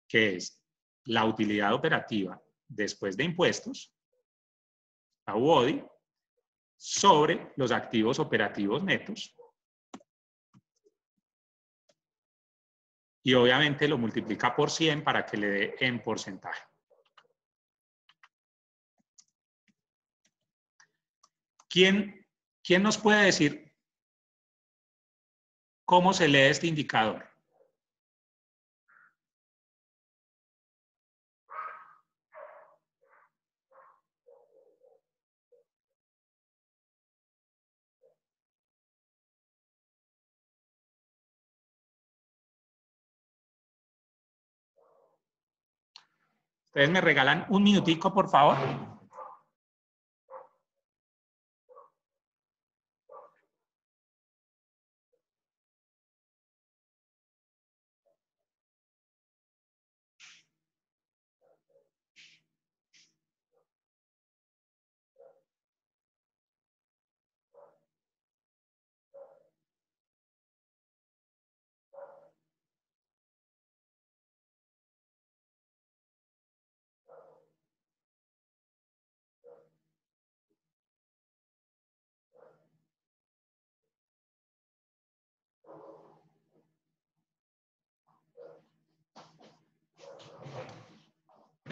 que es la utilidad operativa después de impuestos, la UODI, sobre los activos operativos netos. Y obviamente lo multiplica por 100 para que le dé en porcentaje. ¿Quién nos puede decir cómo se lee este indicador? Ustedes me regalan un minutico, por favor.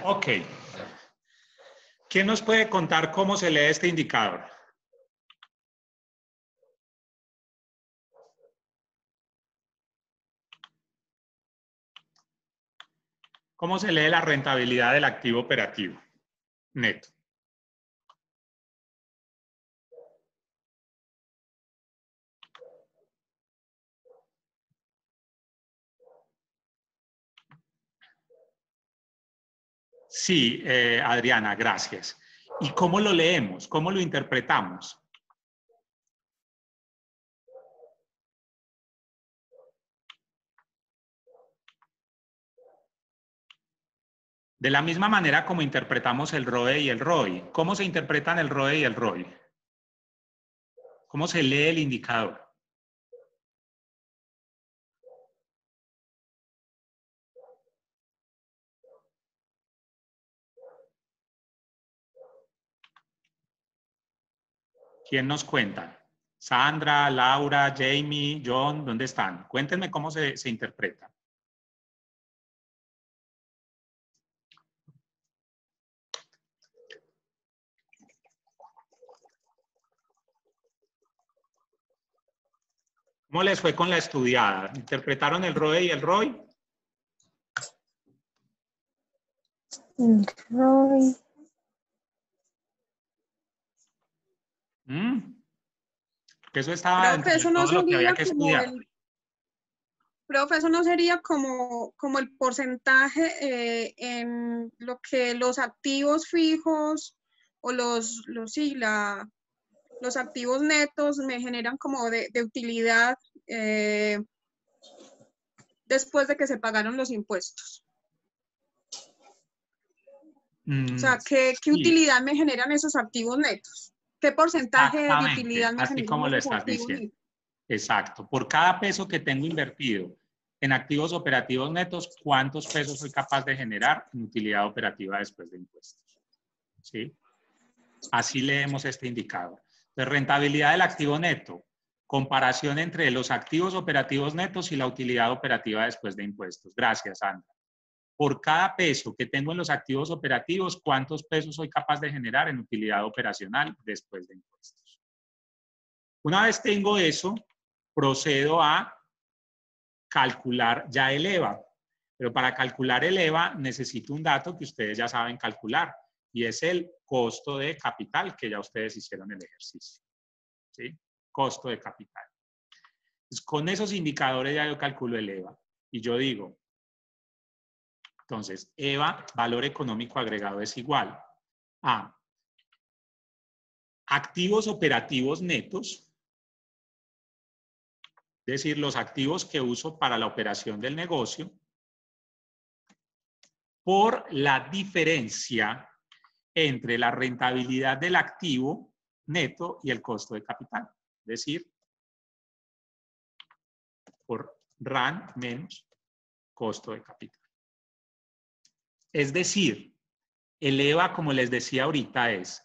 Ok. ¿Quién nos puede contar cómo se lee este indicador? ¿Cómo se lee la rentabilidad del activo operativo neto? Sí, Adriana, gracias. ¿Y cómo lo leemos? ¿Cómo lo interpretamos? De la misma manera como interpretamos el ROE y el ROI. ¿Cómo se interpretan el ROE y el ROI? ¿Cómo se lee el indicador? ¿Quién nos cuenta? Sandra, Laura, Jamie, John, ¿dónde están? Cuéntenme cómo se interpreta. ¿Cómo les fue con la estudiada? ¿Interpretaron el ROE y el ROI? El ROI. Porque eso estaba dentro de todo lo que había que estudiar. Profe, eso no sería como el porcentaje en lo que los activos fijos o los activos netos me generan como de utilidad después de que se pagaron los impuestos. O sea, ¿qué utilidad me generan esos activos netos? ¿Qué porcentaje de utilidad me así como lo estás diciendo. Exacto. Por cada peso que tengo invertido en activos operativos netos, ¿cuántos pesos soy capaz de generar en utilidad operativa después de impuestos? ¿Sí? Así leemos este indicador. Entonces, rentabilidad del activo neto. Comparación entre los activos operativos netos y la utilidad operativa después de impuestos. Gracias, Sandra. Por cada peso que tengo en los activos operativos, ¿cuántos pesos soy capaz de generar en utilidad operacional después de impuestos? Una vez tengo eso, procedo a calcular ya el EVA. Pero para calcular el EVA necesito un dato que ustedes ya saben calcular y es el costo de capital que ya ustedes hicieron el ejercicio. ¿Sí? Costo de capital. Entonces, con esos indicadores ya yo calculo el EVA y yo digo, entonces, EVA, valor económico agregado, es igual a activos operativos netos, es decir, los activos que uso para la operación del negocio, por la diferencia entre la rentabilidad del activo neto y el costo de capital. Es decir, por RAN menos costo de capital. Es decir, el EVA, como les decía ahorita, es,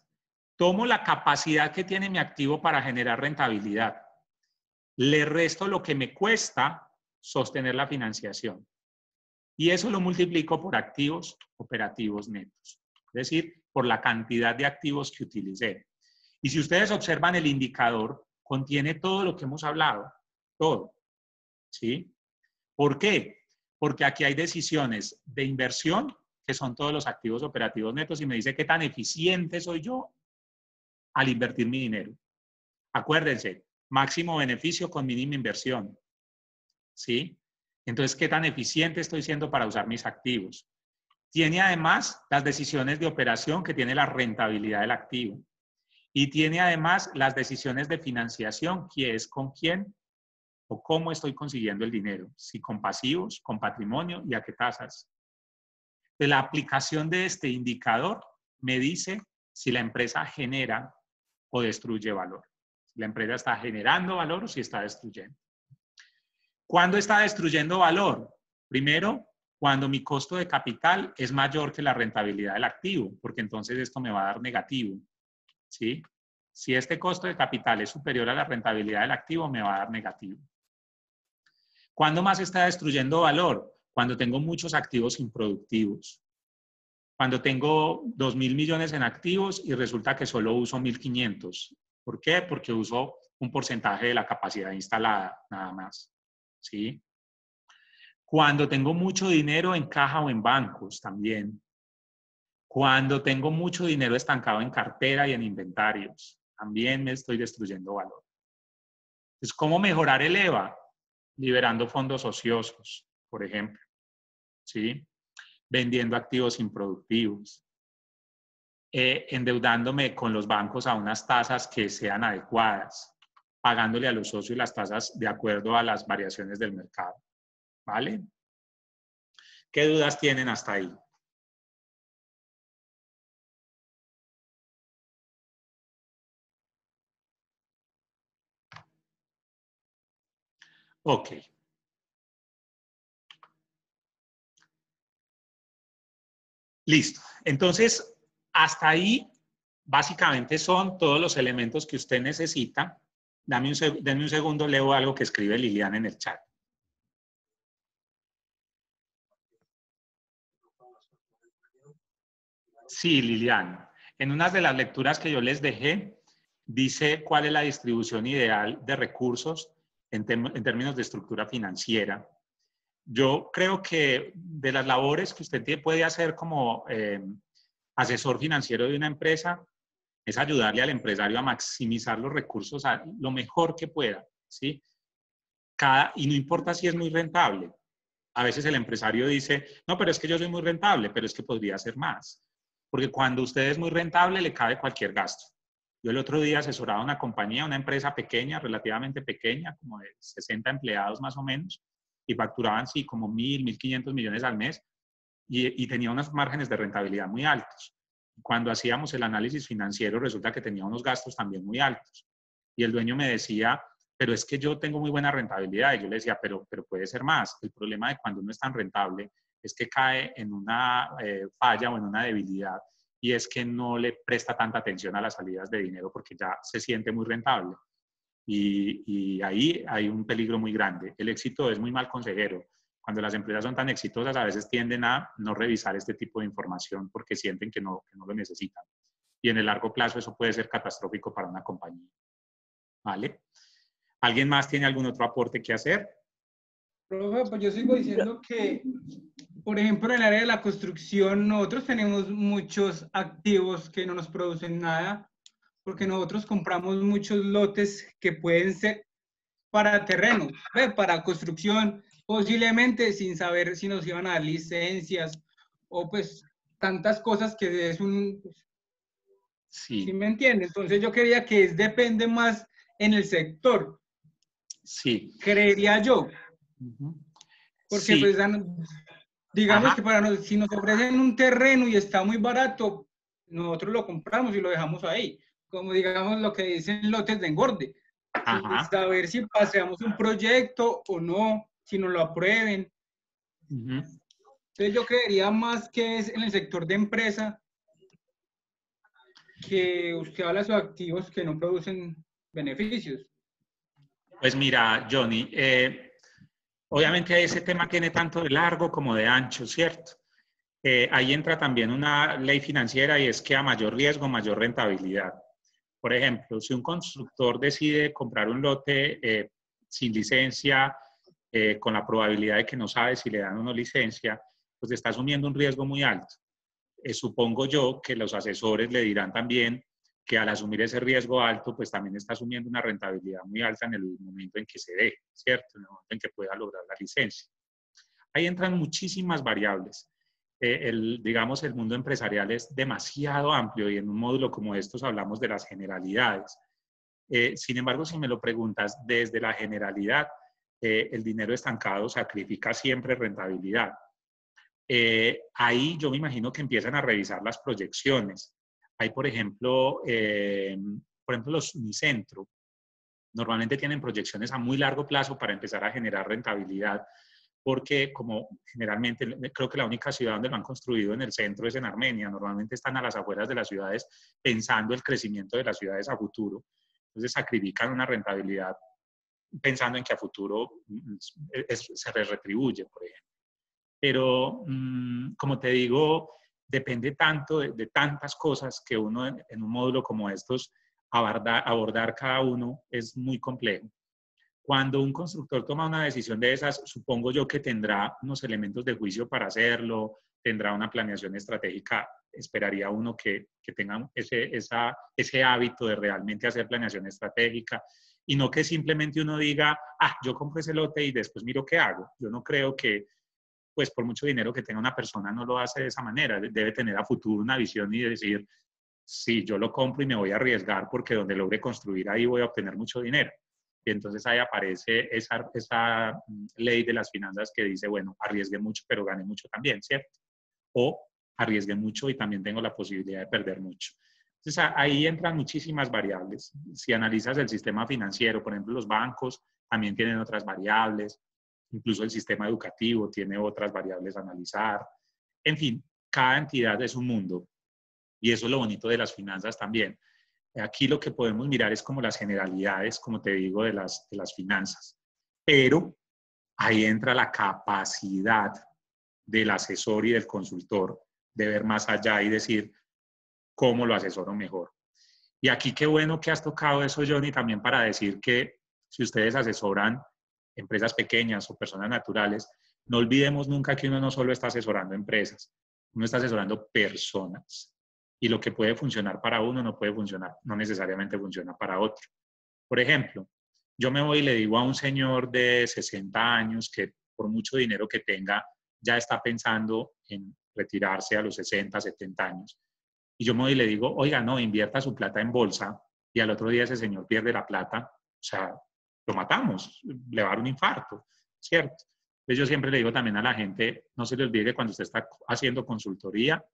tomo la capacidad que tiene mi activo para generar rentabilidad, le resto lo que me cuesta sostener la financiación y eso lo multiplico por activos operativos netos, es decir, por la cantidad de activos que utilicé. Y si ustedes observan el indicador, contiene todo lo que hemos hablado, todo, ¿sí? ¿Por qué? Porque aquí hay decisiones de inversión, que son todos los activos operativos netos, y me dice qué tan eficiente soy yo al invertir mi dinero. Acuérdense, máximo beneficio con mínima inversión, ¿sí? Entonces, ¿qué tan eficiente estoy siendo para usar mis activos? Tiene además las decisiones de operación que tiene la rentabilidad del activo. Y tiene además las decisiones de financiación, que es con quién o cómo estoy consiguiendo el dinero. Si con pasivos, con patrimonio y a qué tasas. De la aplicación de este indicador me dice si la empresa genera o destruye valor. Si la empresa está generando valor o si está destruyendo. ¿Cuándo está destruyendo valor? Primero, cuando mi costo de capital es mayor que la rentabilidad del activo, porque entonces esto me va a dar negativo. ¿Sí? Si este costo de capital es superior a la rentabilidad del activo, me va a dar negativo. ¿Cuándo más está destruyendo valor? Cuando tengo muchos activos improductivos. Cuando tengo 2.000 millones en activos y resulta que solo uso 1.500. ¿Por qué? Porque uso un porcentaje de la capacidad instalada, nada más. ¿Sí? Cuando tengo mucho dinero en caja o en bancos también. Cuando tengo mucho dinero estancado en cartera y en inventarios, también me estoy destruyendo valor. Entonces, ¿cómo mejorar el EVA? Liberando fondos ociosos, por ejemplo. ¿Sí? Vendiendo activos improductivos. Endeudándome con los bancos a unas tasas que sean adecuadas. Pagándole a los socios las tasas de acuerdo a las variaciones del mercado. ¿Vale? ¿Qué dudas tienen hasta ahí? Ok. Listo. Entonces, hasta ahí, básicamente son todos los elementos que usted necesita. Denme un segundo, leo algo que escribe Liliana en el chat. Sí, Liliana. En una de las lecturas que yo les dejé, dice cuál es la distribución ideal de recursos en términos de estructura financiera. Yo creo que de las labores que usted puede hacer como asesor financiero de una empresa es ayudarle al empresario a maximizar los recursos a lo mejor que pueda, ¿sí? Y no importa si es muy rentable. A veces el empresario dice, no, pero es que yo soy muy rentable, pero es que podría hacer más. Porque cuando usted es muy rentable, le cabe cualquier gasto. Yo el otro día asesoraba a una compañía, una empresa pequeña, relativamente pequeña, como de 60 empleados más o menos, y facturaban, sí, como 1.500 millones al mes, y tenía unos márgenes de rentabilidad muy altos. Cuando hacíamos el análisis financiero, resulta que tenía unos gastos también muy altos. Y el dueño me decía, pero es que yo tengo muy buena rentabilidad. Y yo le decía, pero puede ser más. El problema de cuando uno es tan rentable es que cae en una falla o en una debilidad, y es que no le presta tanta atención a las salidas de dinero porque ya se siente muy rentable. Y ahí hay un peligro muy grande. El éxito es muy mal consejero. Cuando las empresas son tan exitosas, a veces tienden a no revisar este tipo de información porque sienten que no lo necesitan. Y en el largo plazo eso puede ser catastrófico para una compañía. ¿Vale? ¿Alguien más tiene algún otro aporte que hacer? Profe, pues yo sigo diciendo que, por ejemplo, en el área de la construcción, nosotros tenemos muchos activos que no nos producen nada, porque nosotros compramos muchos lotes que pueden ser para terreno, para construcción, posiblemente sin saber si nos iban a dar licencias o pues tantas cosas que es un... Sí. ¿Sí me entiende? Entonces yo quería que depende más en el sector. Sí. Creería yo. Porque Sí. pues digamos Ajá. que si nos ofrecen un terreno y está muy barato, nosotros lo compramos y lo dejamos ahí. Como digamos lo que dicen lotes de engorde. Sin Ajá. saber si paseamos un proyecto o no, si nos lo aprueben. Entonces yo creería más que es en el sector de empresa que usted habla de sus activos que no producen beneficios. Pues mira, Johnny, obviamente ese tema tiene tanto de largo como de ancho, ¿cierto? Ahí entra también una ley financiera, y es que a mayor riesgo, mayor rentabilidad. Por ejemplo, si un constructor decide comprar un lote sin licencia, con la probabilidad de que no sabe si le dan o no licencia, pues está asumiendo un riesgo muy alto. Supongo yo que los asesores le dirán también que al asumir ese riesgo alto, pues también está asumiendo una rentabilidad muy alta en el momento en que se dé, ¿cierto? En el momento en que pueda lograr la licencia. Ahí entran muchísimas variables. Digamos, el mundo empresarial es demasiado amplio, y en un módulo como estos hablamos de las generalidades. Sin embargo, si me lo preguntas desde la generalidad, el dinero estancado sacrifica siempre rentabilidad. Ahí yo me imagino que empiezan a revisar las proyecciones. Hay, por ejemplo, los Unicentro. Normalmente tienen proyecciones a muy largo plazo para empezar a generar rentabilidad, porque como generalmente, creo que la única ciudad donde lo han construido en el centro es en Armenia. Normalmente están a las afueras de las ciudades pensando el crecimiento de las ciudades a futuro. Entonces sacrifican una rentabilidad pensando en que a futuro se les retribuye, por ejemplo. Pero, como te digo, depende tanto de tantas cosas que uno en un módulo como estos, abordar cada uno es muy complejo. Cuando un constructor toma una decisión de esas, supongo yo que tendrá unos elementos de juicio para hacerlo, tendrá una planeación estratégica. Esperaría uno que tenga ese hábito de realmente hacer planeación estratégica, y no que simplemente uno diga, yo compro ese lote y después miro qué hago. Yo no creo que, pues por mucho dinero que tenga una persona, no lo hace de esa manera. Debe tener a futuro una visión y decir, sí, yo lo compro y me voy a arriesgar porque donde logre construir ahí voy a obtener mucho dinero. Y entonces ahí aparece esa ley de las finanzas que dice, bueno, arriesgué mucho pero gané mucho también, ¿cierto? O arriesgué mucho y también tengo la posibilidad de perder mucho. Entonces, ahí entran muchísimas variables. Si analizas el sistema financiero, por ejemplo, los bancos también tienen otras variables, incluso el sistema educativo tiene otras variables a analizar. En fin, cada entidad es un mundo y eso es lo bonito de las finanzas también. Aquí lo que podemos mirar es como las generalidades, como te digo, de las finanzas. Pero ahí entra la capacidad del asesor y del consultor de ver más allá y decir cómo lo asesoro mejor. Y aquí qué bueno que has tocado eso, Johnny, también para decir que si ustedes asesoran empresas pequeñas o personas naturales, no olvidemos nunca que uno no solo está asesorando empresas, uno está asesorando personas. Y lo que puede funcionar para uno no puede funcionar, no necesariamente funciona para otro. Por ejemplo, yo me voy y le digo a un señor de 60 años que por mucho dinero que tenga, ya está pensando en retirarse a los 60, 70 años. Y yo me voy y le digo, oiga, no, invierta su plata en bolsa y al otro día ese señor pierde la plata, o sea, lo matamos, le va a dar un infarto, ¿cierto? Entonces yo siempre le digo también a la gente, no se le olvide que cuando usted está haciendo consultoría,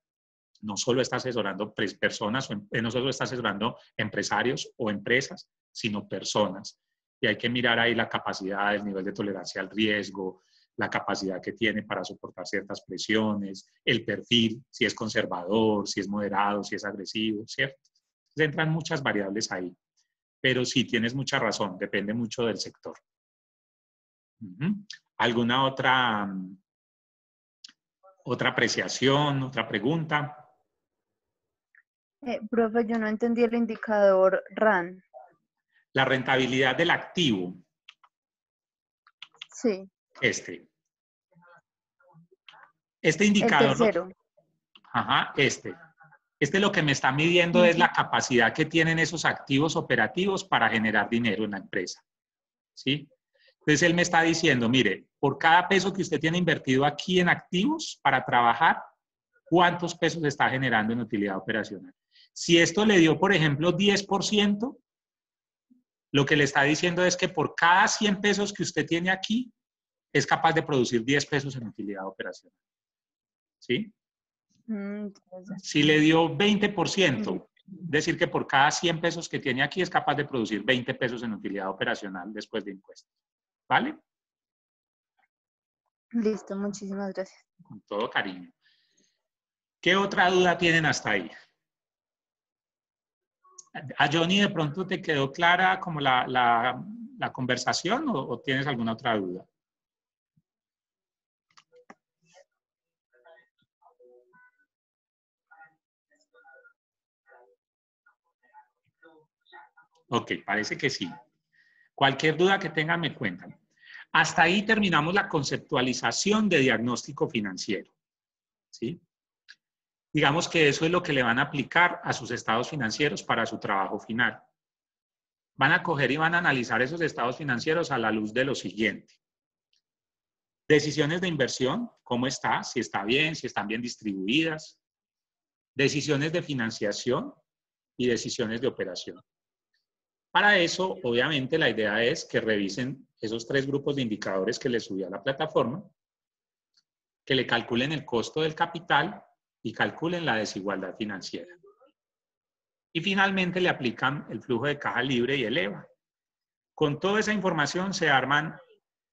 no solo está asesorando personas, no solo está asesorando empresarios o empresas, sino personas. Y hay que mirar ahí la capacidad, el nivel de tolerancia al riesgo, la capacidad que tiene para soportar ciertas presiones, el perfil, si es conservador, si es moderado, si es agresivo, ¿cierto? Entonces entran muchas variables ahí. Pero sí, tienes mucha razón, depende mucho del sector. ¿Alguna otra apreciación, otra pregunta? Profe, yo no entendí el indicador RAN. La rentabilidad del activo. Sí. Este indicador. El tercero. Ajá, este lo que me está midiendo es la capacidad que tienen esos activos operativos para generar dinero en la empresa. ¿Sí? Entonces él me está diciendo, mire, por cada peso que usted tiene invertido aquí en activos para trabajar, ¿cuántos pesos está generando en utilidad operacional? Si esto le dio, por ejemplo, 10%, lo que le está diciendo es que por cada 100 pesos que usted tiene aquí, es capaz de producir 10 pesos en utilidad operacional. ¿Sí? Si le dio 20%, es decir que por cada 100 pesos que tiene aquí, es capaz de producir 20 pesos en utilidad operacional después de impuestos. ¿Vale? Listo, muchísimas gracias. Con todo cariño. ¿Qué otra duda tienen hasta ahí? ¿A Johnny de pronto te quedó clara como la conversación o tienes alguna otra duda? Ok, parece que sí. Cualquier duda que tengan me cuentan. Hasta ahí terminamos la conceptualización de diagnóstico financiero. ¿Sí? Digamos que eso es lo que le van a aplicar a sus estados financieros para su trabajo final. Van a coger y van a analizar esos estados financieros a la luz de lo siguiente. Decisiones de inversión, ¿cómo está? Si está bien, si están bien distribuidas. Decisiones de financiación y decisiones de operación. Para eso, obviamente, la idea es que revisen esos 3 grupos de indicadores que les subí a la plataforma, que le calculen el costo del capital y calculen la desigualdad financiera. Y finalmente le aplican el flujo de caja libre y el EVA. Con toda esa información se arman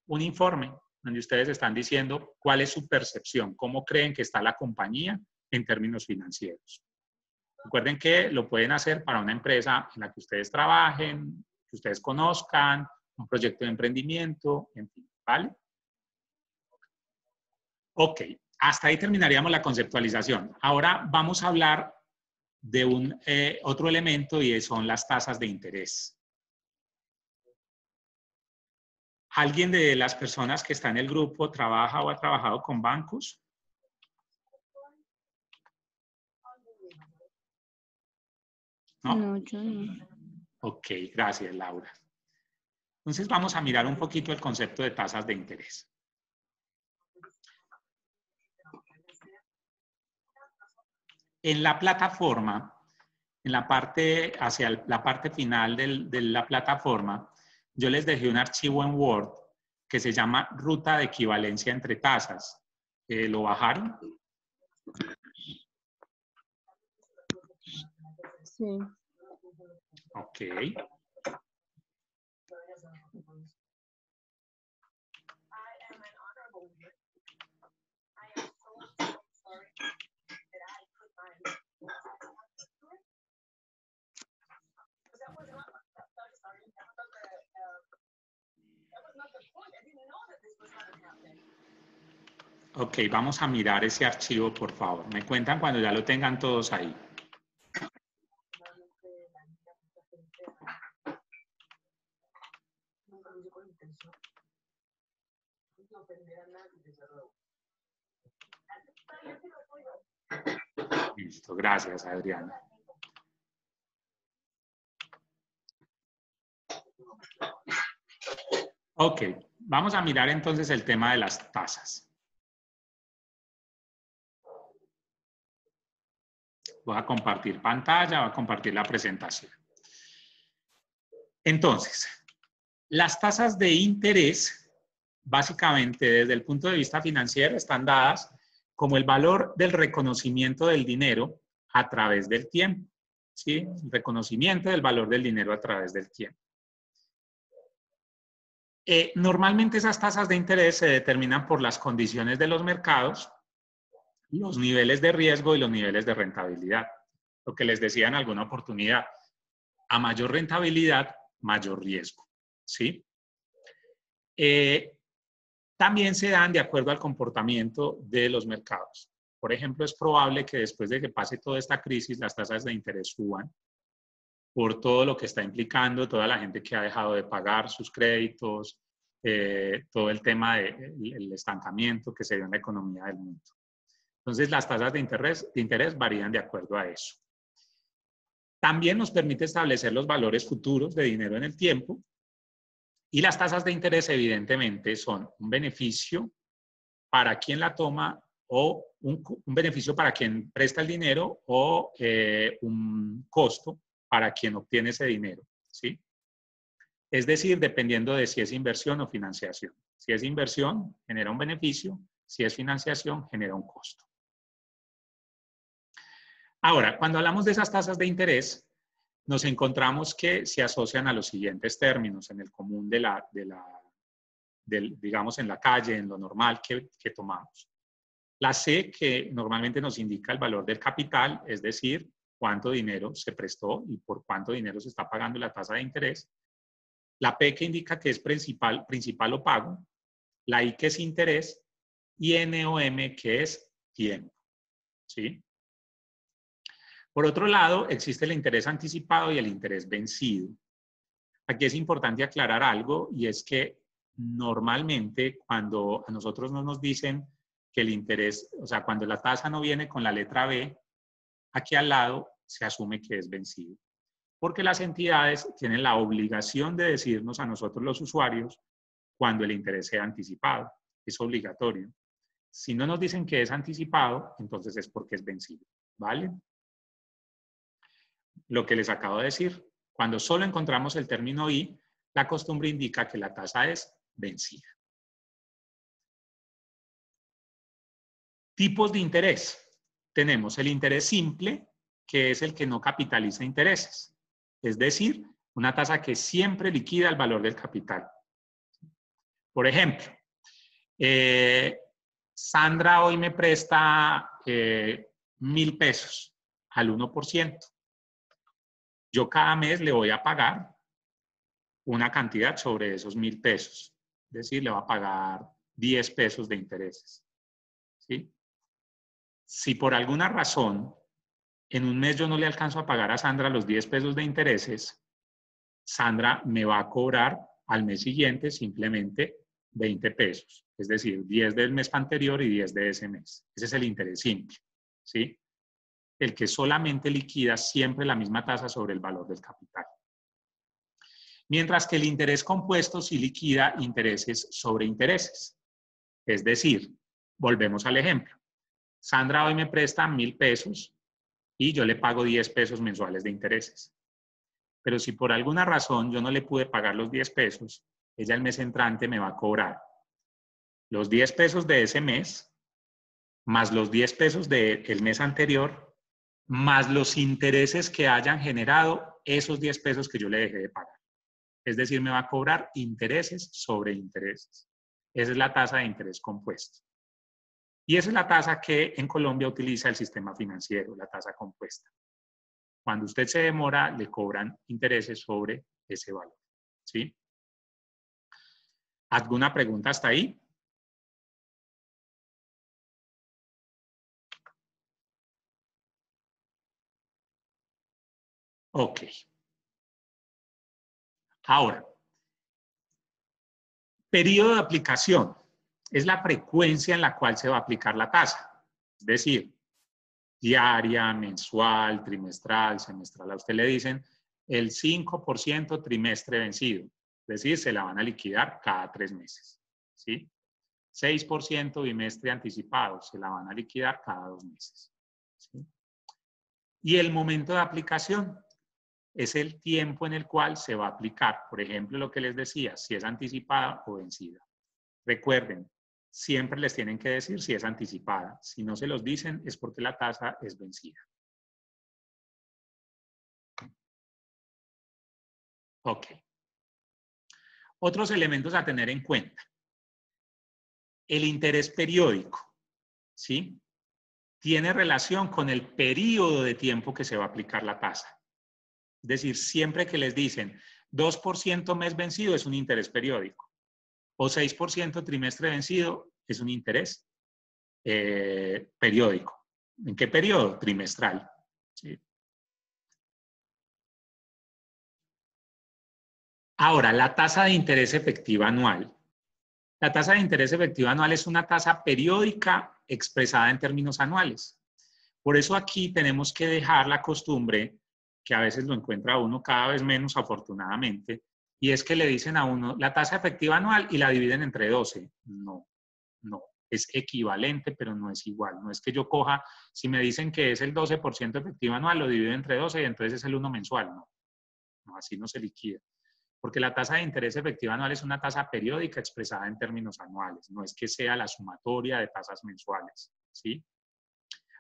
un informe donde ustedes están diciendo cuál es su percepción, cómo creen que está la compañía en términos financieros. Recuerden que lo pueden hacer para una empresa en la que ustedes trabajen, que ustedes conozcan, un proyecto de emprendimiento, en fin, ¿vale? Ok, hasta ahí terminaríamos la conceptualización. Ahora vamos a hablar de otro elemento y son las tasas de interés. ¿Alguien de las personas que está en el grupo trabaja o ha trabajado con bancos? ¿No? No, yo no. Ok, gracias, Laura. Entonces vamos a mirar un poquito el concepto de tasas de interés. En la plataforma, en la parte, hacia la parte final de la plataforma, yo les dejé un archivo en Word que se llama ruta de equivalencia entre tasas. ¿Lo bajaron? Sí. Ok. Ok, vamos a mirar ese archivo, por favor. Me cuentan cuando ya lo tengan todos ahí. Listo, gracias, Adriana. Ok, vamos a mirar entonces el tema de las tasas. Voy a compartir pantalla, voy a compartir la presentación. Entonces, las tasas de interés, básicamente desde el punto de vista financiero, están dadas como el valor del reconocimiento del dinero a través del tiempo. ¿Sí? El reconocimiento del valor del dinero a través del tiempo. Normalmente esas tasas de interés se determinan por las condiciones de los mercados, los niveles de riesgo y los niveles de rentabilidad. Lo que les decía en alguna oportunidad, a mayor rentabilidad, mayor riesgo. ¿Sí? También se dan de acuerdo al comportamiento de los mercados. Por ejemplo, es probable que después de que pase toda esta crisis, las tasas de interés suban por todo lo que está implicando, toda la gente que ha dejado de pagar sus créditos, todo el tema del estancamiento que se dio en la economía del mundo. Entonces, las tasas de interés varían de acuerdo a eso. También nos permite establecer los valores futuros de dinero en el tiempo. Y las tasas de interés, evidentemente, son un beneficio para quien la toma o un beneficio para quien presta el dinero o un costo para quien obtiene ese dinero. ¿Sí? Es decir, dependiendo de si es inversión o financiación. Si es inversión, genera un beneficio. Si es financiación, genera un costo. Ahora, cuando hablamos de esas tasas de interés, nos encontramos que se asocian a los siguientes términos en el común digamos, en la calle, en lo normal que tomamos. La C, que normalmente nos indica el valor del capital, es decir, cuánto dinero se prestó y por cuánto dinero se está pagando la tasa de interés. La P, que indica que es principal o pago. La I, que es interés. Y N o M, que es tiempo. ¿Sí? Por otro lado, existe el interés anticipado y el interés vencido. Aquí es importante aclarar algo, y es que normalmente cuando a nosotros no nos dicen que el interés, o sea, cuando la tasa no viene con la letra B, aquí al lado se asume que es vencido. Porque las entidades tienen la obligación de decirnos a nosotros los usuarios cuando el interés sea anticipado. Es obligatorio. Si no nos dicen que es anticipado, entonces es porque es vencido. ¿Vale? Lo que les acabo de decir. Cuando solo encontramos el término I, la costumbre indica que la tasa es vencida. Tipos de interés. Tenemos el interés simple, que es el que no capitaliza intereses. Es decir, una tasa que siempre liquida el valor del capital. Por ejemplo, Sandra hoy me presta 1.000 pesos al 1%. Yo cada mes le voy a pagar una cantidad sobre esos 1.000 pesos. Es decir, le va a pagar 10 pesos de intereses. ¿Sí? Si por alguna razón en un mes yo no le alcanzo a pagar a Sandra los 10 pesos de intereses, Sandra me va a cobrar al mes siguiente simplemente 20 pesos. Es decir, 10 del mes anterior y 10 de ese mes. Ese es el interés simple. ¿Sí? El que solamente liquida siempre la misma tasa sobre el valor del capital. Mientras que el interés compuesto sí liquida intereses sobre intereses. Es decir, volvemos al ejemplo. Sandra hoy me presta 1.000 pesos y yo le pago 10 pesos mensuales de intereses. Pero si por alguna razón yo no le pude pagar los 10 pesos, ella el mes entrante me va a cobrar los 10 pesos de ese mes más los 10 pesos del mes anterior más los intereses que hayan generado esos 10 pesos que yo le dejé de pagar. Es decir, me va a cobrar intereses sobre intereses. Esa es la tasa de interés compuesto. Y esa es la tasa que en Colombia utiliza el sistema financiero, la tasa compuesta. Cuando usted se demora, le cobran intereses sobre ese valor. ¿Sí? ¿Alguna pregunta hasta ahí? Ok. Ahora, periodo de aplicación es la frecuencia en la cual se va a aplicar la tasa. Es decir, diaria, mensual, trimestral, semestral. A usted le dicen el 5% trimestre vencido. Es decir, se la van a liquidar cada 3 meses. ¿Sí? 6% bimestre anticipado. Se la van a liquidar cada 2 meses. ¿Sí? Y el momento de aplicación es el tiempo en el cual se va a aplicar. Por ejemplo, lo que les decía, si es anticipada o vencida. Recuerden, siempre les tienen que decir si es anticipada. Si no se los dicen, es porque la tasa es vencida. Ok. Otros elementos a tener en cuenta. El interés periódico, ¿sí? Tiene relación con el periodo de tiempo que se va a aplicar la tasa. Es decir, siempre que les dicen 2% mes vencido es un interés periódico o 6% trimestre vencido es un interés periódico. ¿En qué periodo? Trimestral. ¿Sí? Ahora, la tasa de interés efectiva anual. La tasa de interés efectiva anual es una tasa periódica expresada en términos anuales. Por eso aquí tenemos que dejar la costumbre, que a veces lo encuentra uno cada vez menos afortunadamente, y es que le dicen a uno la tasa efectiva anual y la dividen entre 12. No, no. Es equivalente, pero no es igual. No es que yo coja, si me dicen que es el 12% efectivo anual, lo divido entre 12 y entonces es el 1 mensual. No, no, así no se liquida. Porque la tasa de interés efectiva anual es una tasa periódica expresada en términos anuales. No es que sea la sumatoria de tasas mensuales. ¿Sí?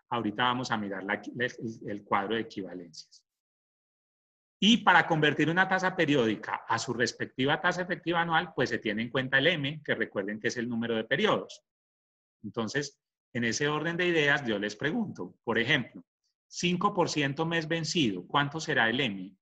Ahorita vamos a mirar el cuadro de equivalencias. Y para convertir una tasa periódica a su respectiva tasa efectiva anual, pues se tiene en cuenta el M, que recuerden que es el número de periodos. Entonces, en ese orden de ideas, yo les pregunto, por ejemplo, 5% mes vencido, ¿cuánto será el M?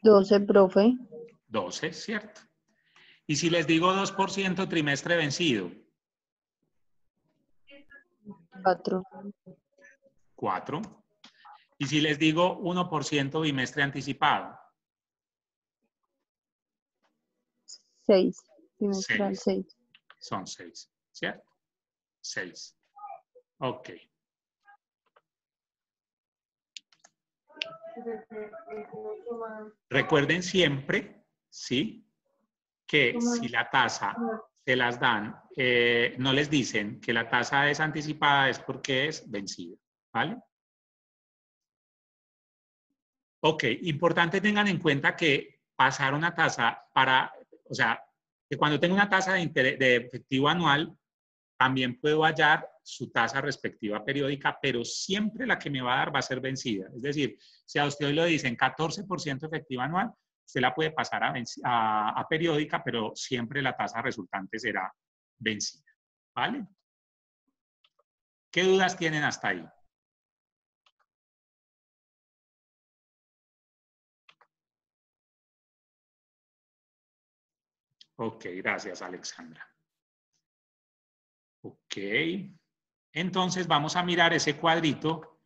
¿12, profe? 12, ¿cierto? Y si les digo 2% trimestre vencido, 4. 4. Y si les digo 1% bimestre anticipado, 6. Trimestral 6. Son 6, ¿cierto? 6. Ok. Recuerden siempre, ¿sí? Que si la tasa se las dan, no les dicen que la tasa es anticipada, es porque es vencida, ¿vale? Ok, importante tengan en cuenta que pasar una tasa o sea, que cuando tengo una tasa de efectivo anual, también puedo hallar su tasa respectiva periódica, pero siempre la que me va a dar va a ser vencida. Es decir, si a usted hoy le dicen 14% efectiva anual, usted la puede pasar a periódica, pero siempre la tasa resultante será vencida. ¿Vale? ¿Qué dudas tienen hasta ahí? Ok, gracias, Alexandra. Ok. Entonces vamos a mirar ese cuadrito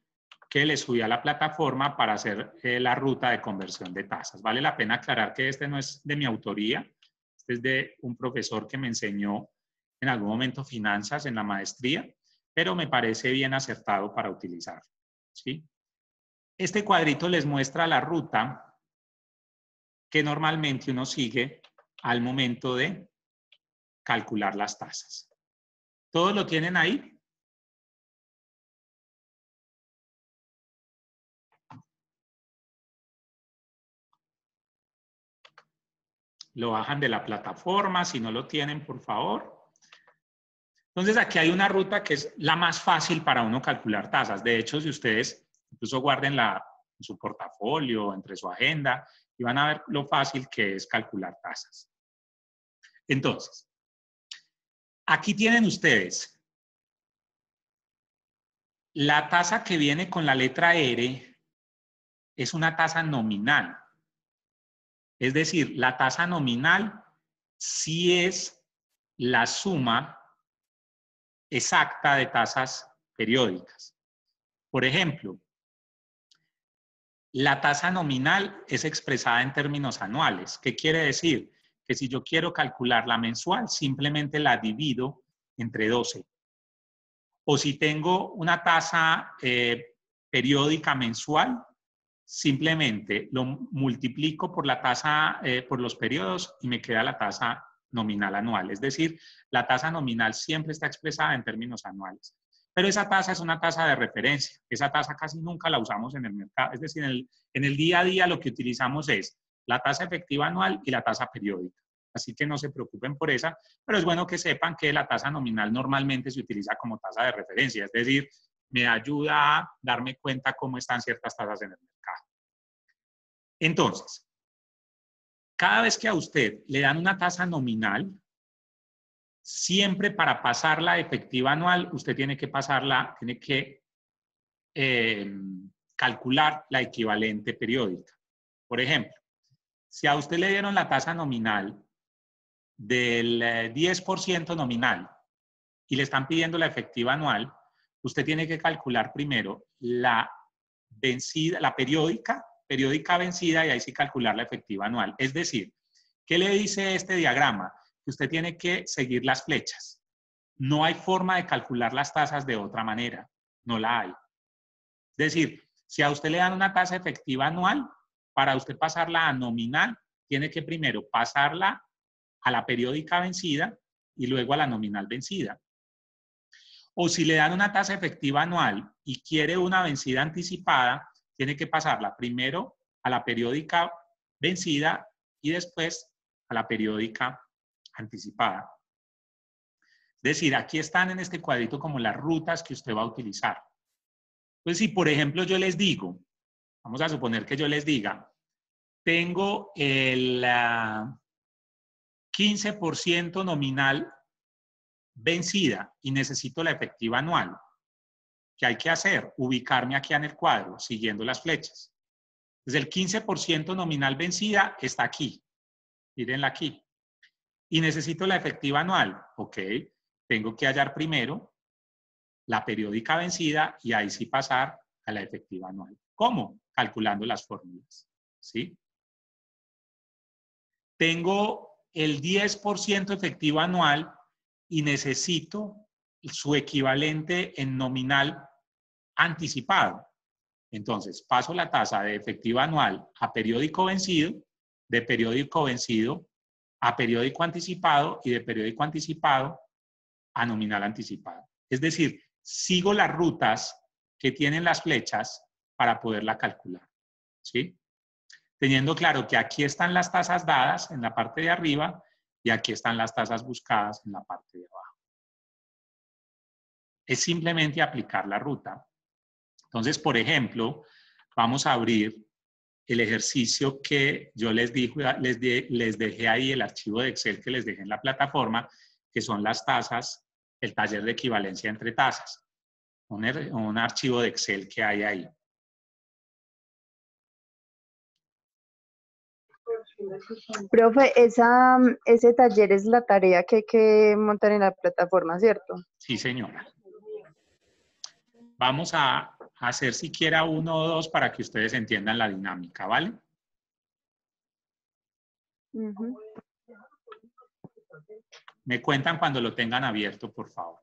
que le subí a la plataforma para hacer la ruta de conversión de tasas. Vale la pena aclarar que este no es de mi autoría, este es de un profesor que me enseñó en algún momento finanzas en la maestría, pero me parece bien acertado para utilizar. ¿Sí? Este cuadrito les muestra la ruta que normalmente uno sigue al momento de calcular las tasas. ¿Todos lo tienen ahí? Lo bajan de la plataforma, si no lo tienen, por favor. Entonces, aquí hay una ruta que es la más fácil para uno calcular tasas. De hecho, si ustedes incluso guárdenla en su portafolio, entre su agenda, y van a ver lo fácil que es calcular tasas. Entonces, aquí tienen ustedes la tasa que viene con la letra R, es una tasa nominal. Es decir, la tasa nominal sí es la suma exacta de tasas periódicas. Por ejemplo, la tasa nominal es expresada en términos anuales. ¿Qué quiere decir? Que si yo quiero calcular la mensual, simplemente la divido entre 12. O si tengo una tasa periódica mensual, simplemente lo multiplico por la tasa, por los periodos y me queda la tasa nominal anual. Es decir, la tasa nominal siempre está expresada en términos anuales. Pero esa tasa es una tasa de referencia. Esa tasa casi nunca la usamos en el mercado. Es decir, en el día a día lo que utilizamos es la tasa efectiva anual y la tasa periódica. Así que no se preocupen por esa, pero es bueno que sepan que la tasa nominal normalmente se utiliza como tasa de referencia. Es decir, me ayuda a darme cuenta cómo están ciertas tasas en el mercado. Entonces, cada vez que a usted le dan una tasa nominal, siempre para pasarla a efectiva anual, usted tiene que pasarla, tiene que calcular la equivalente periódica. Por ejemplo, si a usted le dieron la tasa nominal del 10% nominal y le están pidiendo la efectiva anual, usted tiene que calcular primero la vencida, la periódica vencida y ahí sí calcular la efectiva anual. Es decir, ¿qué le dice este diagrama? Que usted tiene que seguir las flechas. No hay forma de calcular las tasas de otra manera. No la hay. Es decir, si a usted le dan una tasa efectiva anual, para usted pasarla a nominal, tiene que primero pasarla a la periódica vencida y luego a la nominal vencida. O si le dan una tasa efectiva anual y quiere una vencida anticipada, tiene que pasarla primero a la periódica vencida y después a la periódica anticipada. Es decir, aquí están en este cuadrito como las rutas que usted va a utilizar. Entonces, si por ejemplo yo les digo, vamos a suponer que yo les diga, tengo el 15% nominal vencida y necesito la efectiva anual. ¿Qué hay que hacer? Ubicarme aquí en el cuadro, siguiendo las flechas. Entonces, el 15% nominal vencida está aquí. Mírenla aquí. Y necesito la efectiva anual. Ok, tengo que hallar primero la periódica vencida y ahí sí pasar a la efectiva anual. ¿Cómo? Calculando las fórmulas. ¿Sí? Tengo el 10% efectivo anual y necesito su equivalente en nominal anticipado. Entonces, paso la tasa de efectiva anual a periódico vencido, de periódico vencido a periódico anticipado y de periódico anticipado a nominal anticipado. Es decir, sigo las rutas que tienen las flechas para poderla calcular. ¿Sí? Teniendo claro que aquí están las tasas dadas en la parte de arriba y aquí están las tasas buscadas en la parte de abajo. Es simplemente aplicar la ruta. Entonces, por ejemplo, vamos a abrir el ejercicio que yo les dejé ahí, el archivo de Excel que les dejé en la plataforma, que son las tasas, el taller de equivalencia entre tasas. Un archivo de Excel que hay ahí. Profe, ese taller es la tarea que hay que montar en la plataforma, ¿cierto? Sí, señora. Vamos a hacer siquiera 1 o 2 para que ustedes entiendan la dinámica, ¿vale? Me cuentan cuando lo tengan abierto, por favor.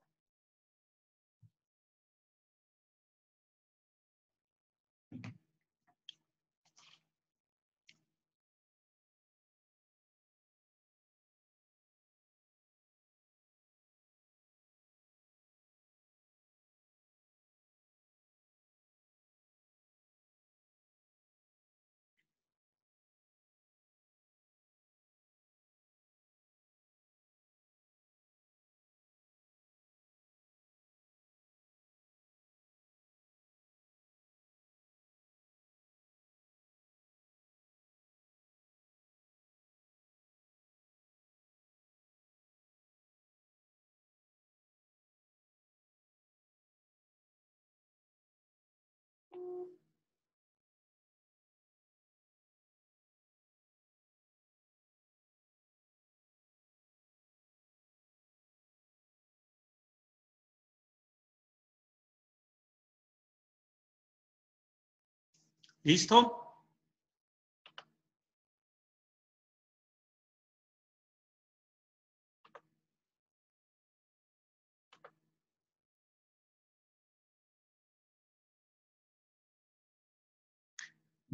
¿Listo?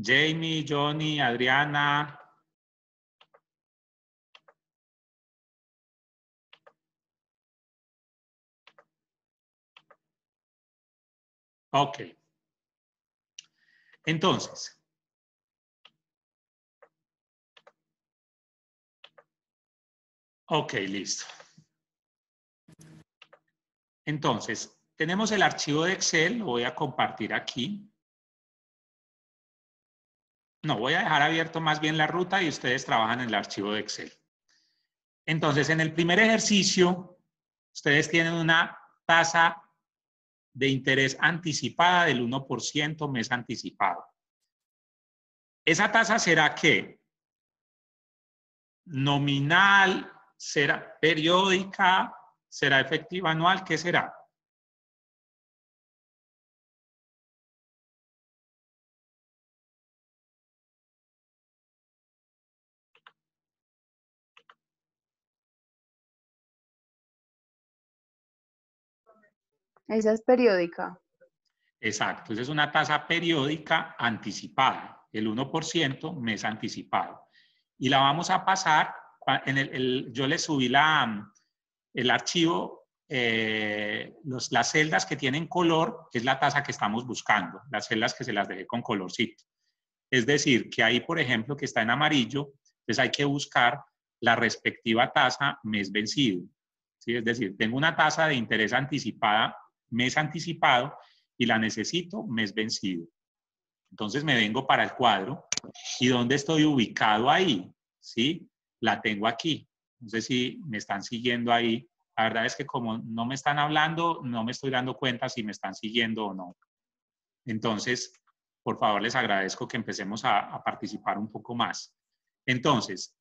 Jamie, Johnny, Adriana. Ok. Entonces, ok, listo. Entonces, tenemos el archivo de Excel, lo voy a compartir aquí. No, voy a dejar abierto más bien la ruta y ustedes trabajan en el archivo de Excel. Entonces, en el primer ejercicio, ustedes tienen una tasa de interés anticipada del 1% mes anticipado. ¿Esa tasa será qué? Nominal, será periódica, será efectiva anual, ¿qué será? Esa es periódica. Exacto, esa es una tasa periódica anticipada, el 1% mes anticipado. Y la vamos a pasar, yo le subí el archivo, las celdas que tienen color, es la tasa que estamos buscando, las celdas que se las dejé con colorcito. Es decir, que ahí, por ejemplo, que está en amarillo, entonces hay que buscar la respectiva tasa mes vencido. ¿Sí? Es decir, tengo una tasa de interés anticipada, mes anticipado, y la necesito mes vencido. Entonces me vengo para el cuadro, ¿y dónde estoy ubicado ahí? ¿Sí? La tengo aquí. No sé si me están siguiendo ahí. La verdad es que como no me están hablando, no me estoy dando cuenta si me están siguiendo o no. Entonces, por favor, les agradezco que empecemos a participar un poco más. Entonces,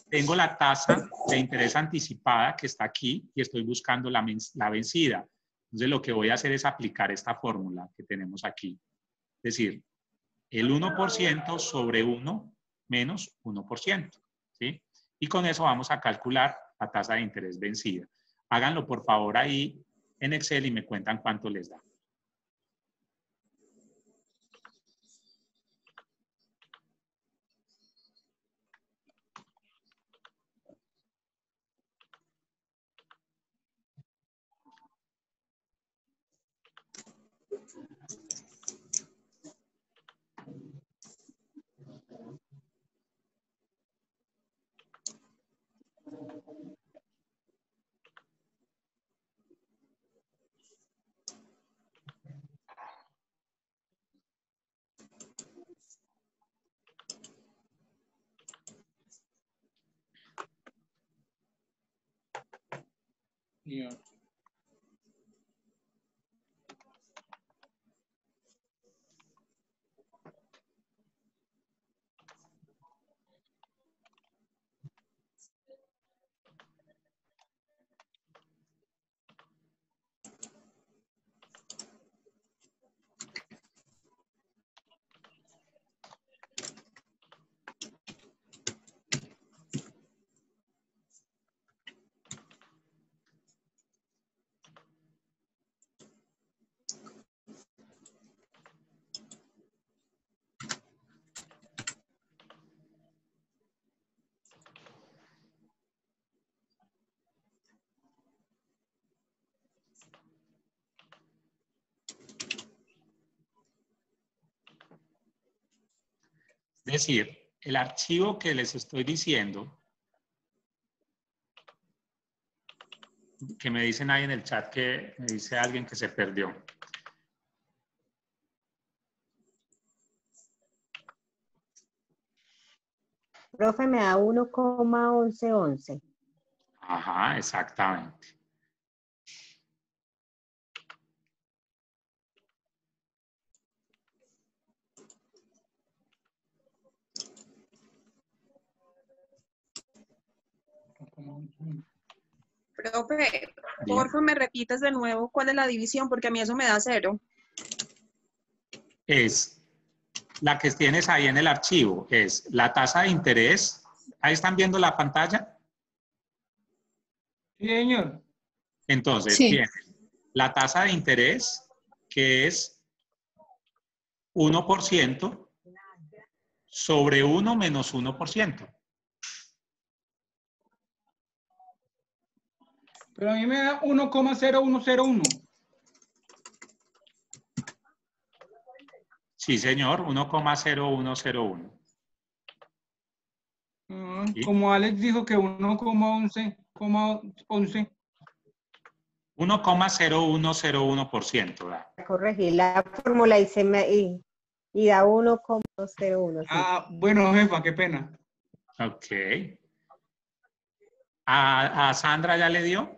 tengo la tasa de interés anticipada que está aquí y estoy buscando la vencida. Entonces, lo que voy a hacer es aplicar esta fórmula que tenemos aquí. Es decir, el 1% sobre 1 menos 1%. ¿Sí? Y con eso vamos a calcular la tasa de interés vencida. Háganlo, por favor, ahí en Excel y me cuentan cuánto les da. Yeah. Es decir, el archivo que les estoy diciendo, que me dicen ahí en el chat que me dice alguien que se perdió. Profe, me da 1,1111. Ajá, exactamente. Profe, porfa, me repites de nuevo cuál es la división, porque a mí eso me da 0. Es la que tienes ahí en el archivo es la tasa de interés. ¿Ahí están viendo la pantalla? Sí, señor. Entonces, Sí. tienes la tasa de interés, que es 1% sobre 1 menos 1%. Pero a mí me da 1,0101. Sí, señor, 1,0101. ¿Sí? Como Alex dijo que 1,11. 1,0101%. ¿verdad? Corregí la fórmula y da 1,01. Sí. Ah, bueno, jefa, qué pena. Ok. ¿A Sandra ya le dio?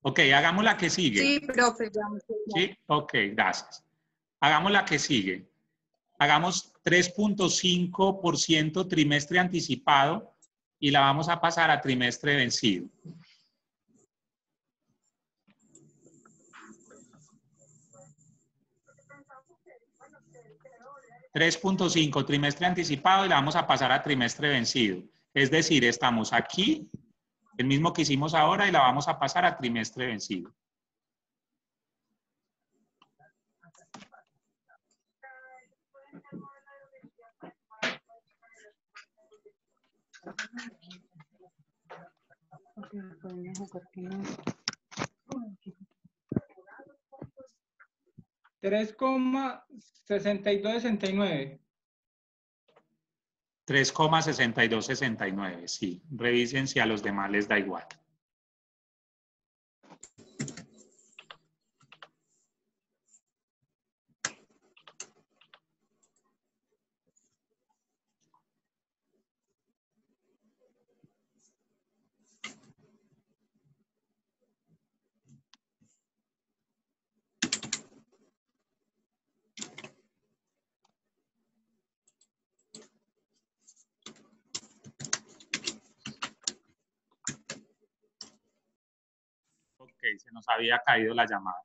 Ok, hagamos la que sigue. Sí, profe. Ya. Sí, ok, gracias. Hagamos la que sigue. Hagamos 3.5% trimestre anticipado y la vamos a pasar a trimestre vencido. $3.5 trimestre anticipado y la vamos a pasar a trimestre vencido. Es decir, estamos aquí, el mismo que hicimos ahora, y la vamos a pasar a trimestre vencido. $3,6269. 3,6269, sí. Revisen si a los demás les da igual. Ok, se nos había caído la llamada.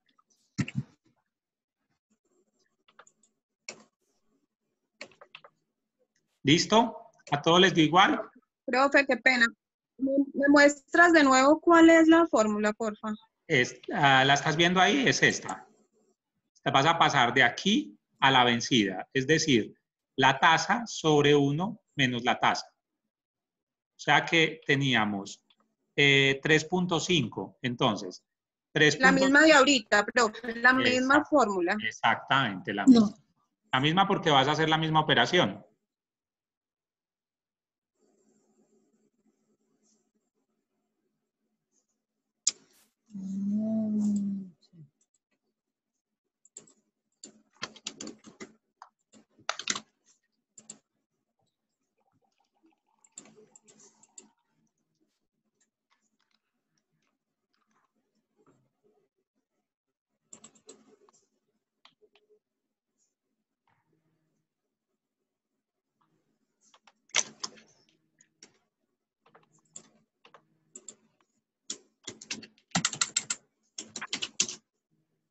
¿Listo? ¿A todos les dio igual? Profe, qué pena. ¿Me muestras de nuevo cuál es la fórmula, porfa? La estás viendo ahí, es esta. Te vas a pasar de aquí a la vencida, es decir, la tasa sobre 1 menos la tasa. O sea que teníamos 3.5, entonces. 3. La misma de ahorita, profe, la misma fórmula. Exactamente, la misma. No. La misma porque vas a hacer la misma operación.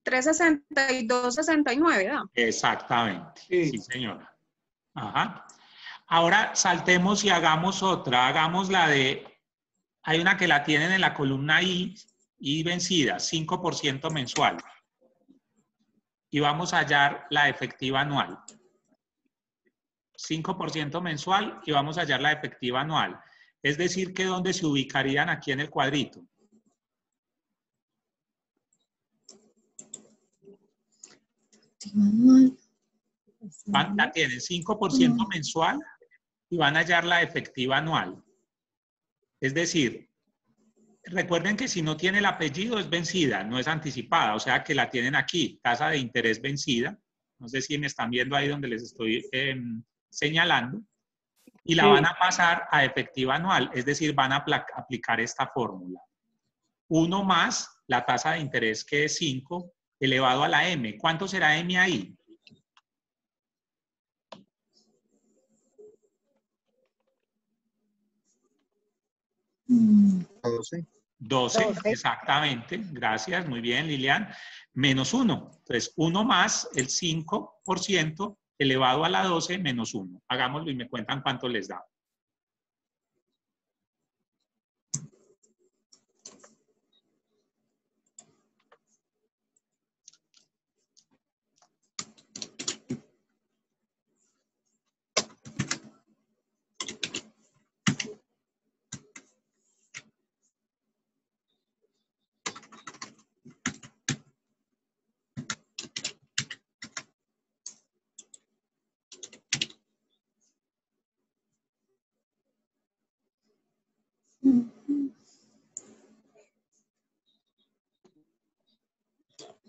$362.69, ¿verdad? Exactamente, Sí. sí señora. Ajá. Ahora saltemos y hagamos otra. Hagamos la de, hay una que la tienen en la columna I vencida, 5% mensual. Y vamos a hallar la efectiva anual. 5% mensual y vamos a hallar la efectiva anual. Es decir, que ¿dónde se ubicarían aquí en el cuadrito? La tienen 5% mensual y van a hallar la efectiva anual. Es decir, recuerden que si no tiene el apellido es vencida, no es anticipada, o sea que la tienen aquí, tasa de interés vencida. No sé si me están viendo ahí donde les estoy señalando. Y la van a pasar a efectiva anual, es decir, van a aplicar esta fórmula. 1 más la tasa de interés que es 5, elevado a la m. ¿Cuánto será m ahí? 12. 12, 12. exactamente. Gracias, muy bien, Lilian. Menos 1. Entonces, 1 más el 5% elevado a la 12 menos 1. Hagámoslo y me cuentan cuánto les da.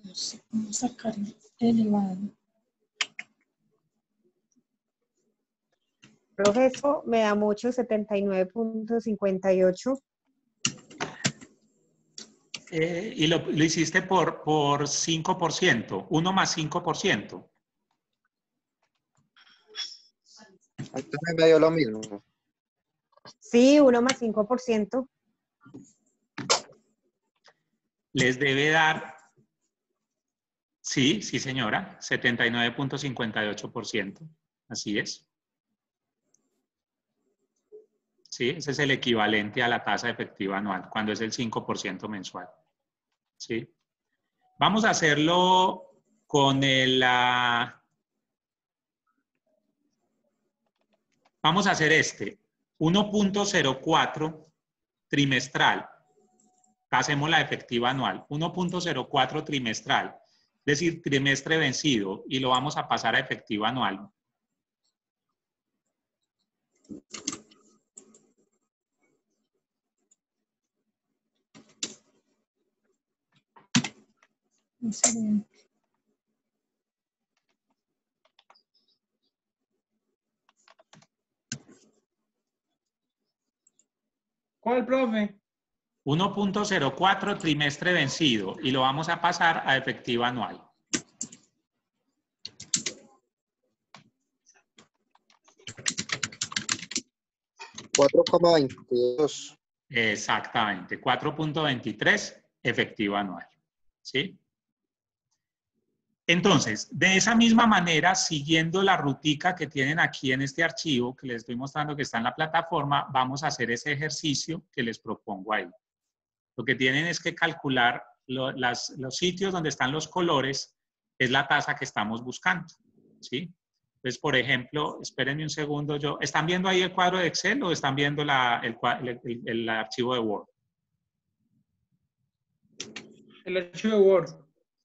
No sé cómo sacar elevado. Profe, eso me da mucho, 79.58. Y lo hiciste por 5%. 1 más 5%. Entonces me dio lo mismo. Sí, 1 más 5%. Les debe dar, sí, sí señora, 79.58%. Así es. Sí, ese es el equivalente a la tasa efectiva anual, cuando es el 5% mensual. ¿Sí? Vamos a hacerlo con el... vamos a hacer este, 1.04 trimestral. Hacemos la efectiva anual, 1.04 trimestral, es decir, trimestre vencido, y lo vamos a pasar a efectiva anual. Excelente. ¿Cuál, profe? 1.04 trimestre vencido y lo vamos a pasar a efectiva anual. 4,22. Exactamente, 4.23 efectiva anual. ¿Sí? Entonces, de esa misma manera, siguiendo la rutica que tienen aquí en este archivo, que les estoy mostrando que está en la plataforma, vamos a hacer ese ejercicio que les propongo ahí. Lo que tienen es que calcular los sitios donde están los colores, es la tasa que estamos buscando. ¿Sí? Entonces, por ejemplo, espérenme un segundo. ¿Están viendo ahí el cuadro de Excel o están viendo el archivo de Word? El archivo de Word.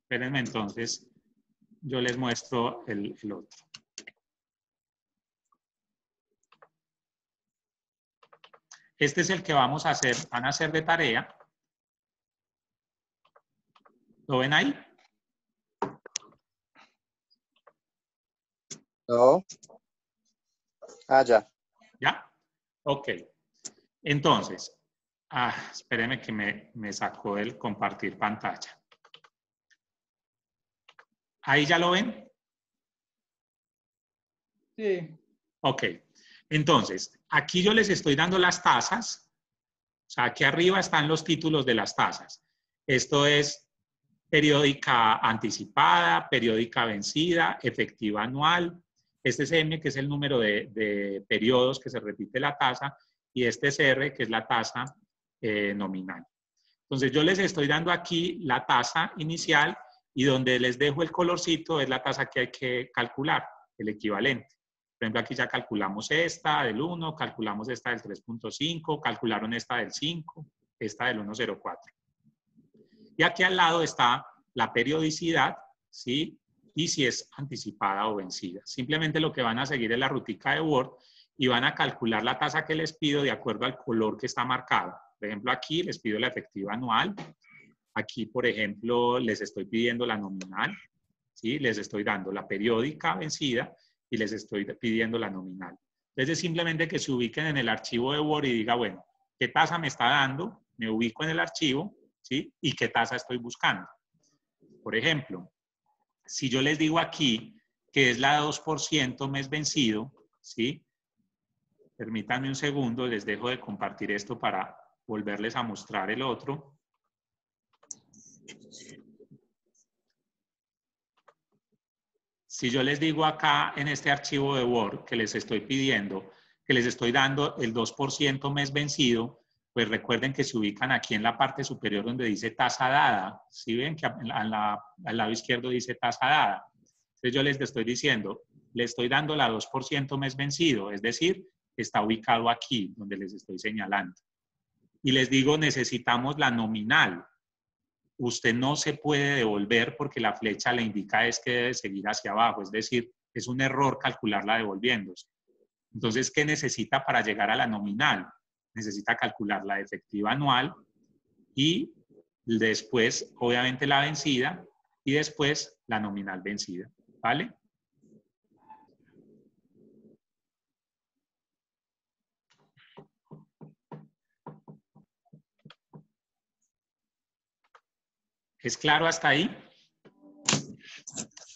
Espérenme entonces. Yo les muestro el otro. Este es el que vamos a hacer, van a hacer de tarea. ¿Lo ven ahí? No. Ah, ya. ¿Ya? Ok. Entonces, espérenme que me sacó el compartir pantalla. ¿Ahí ya lo ven? Sí. Ok. Entonces, aquí yo les estoy dando las tasas. O sea, aquí arriba están los títulos de las tasas. Esto es periódica anticipada, periódica vencida, efectiva anual. Este es M, que es el número de periodos que se repite la tasa, y este es R, que es la tasa nominal. Entonces, yo les estoy dando aquí la tasa inicial y donde les dejo el colorcito es la tasa que hay que calcular, el equivalente. Por ejemplo, aquí ya calculamos esta del 1, calculamos esta del 3.5, calcularon esta del 5, esta del 1.04. Y aquí al lado está la periodicidad, ¿sí? Y si es anticipada o vencida. Simplemente lo que van a seguir es la rutica de Word y van a calcular la tasa que les pido de acuerdo al color que está marcado. Por ejemplo, aquí les pido la efectiva anual. Aquí, por ejemplo, les estoy pidiendo la nominal, ¿sí? Les estoy dando la periódica vencida y les estoy pidiendo la nominal. Entonces, simplemente que se ubiquen en el archivo de Word y diga, bueno, ¿qué tasa me está dando? Me ubico en el archivo, ¿sí? ¿Y qué tasa estoy buscando? Por ejemplo, si yo les digo aquí que es la 2% mes vencido, ¿sí? Permítanme un segundo, les dejo de compartir esto para volverles a mostrar el otro. Si yo les digo acá en este archivo de Word que les estoy pidiendo, que les estoy dando el 2% mes vencido, pues recuerden que se ubican aquí en la parte superior donde dice tasa dada. ¿Sí ven que al lado izquierdo dice tasa dada? Entonces yo les estoy diciendo, le estoy dando la 2% mes vencido, es decir, está ubicado aquí donde les estoy señalando. Y les digo, necesitamos la nominal. Usted no se puede devolver porque la flecha le indica es que debe seguir hacia abajo, es decir, es un error calcularla devolviéndose. Entonces, ¿qué necesita para llegar a la nominal? Necesita calcular la efectiva anual y después, obviamente, la vencida y después la nominal vencida, ¿vale? ¿Es claro hasta ahí?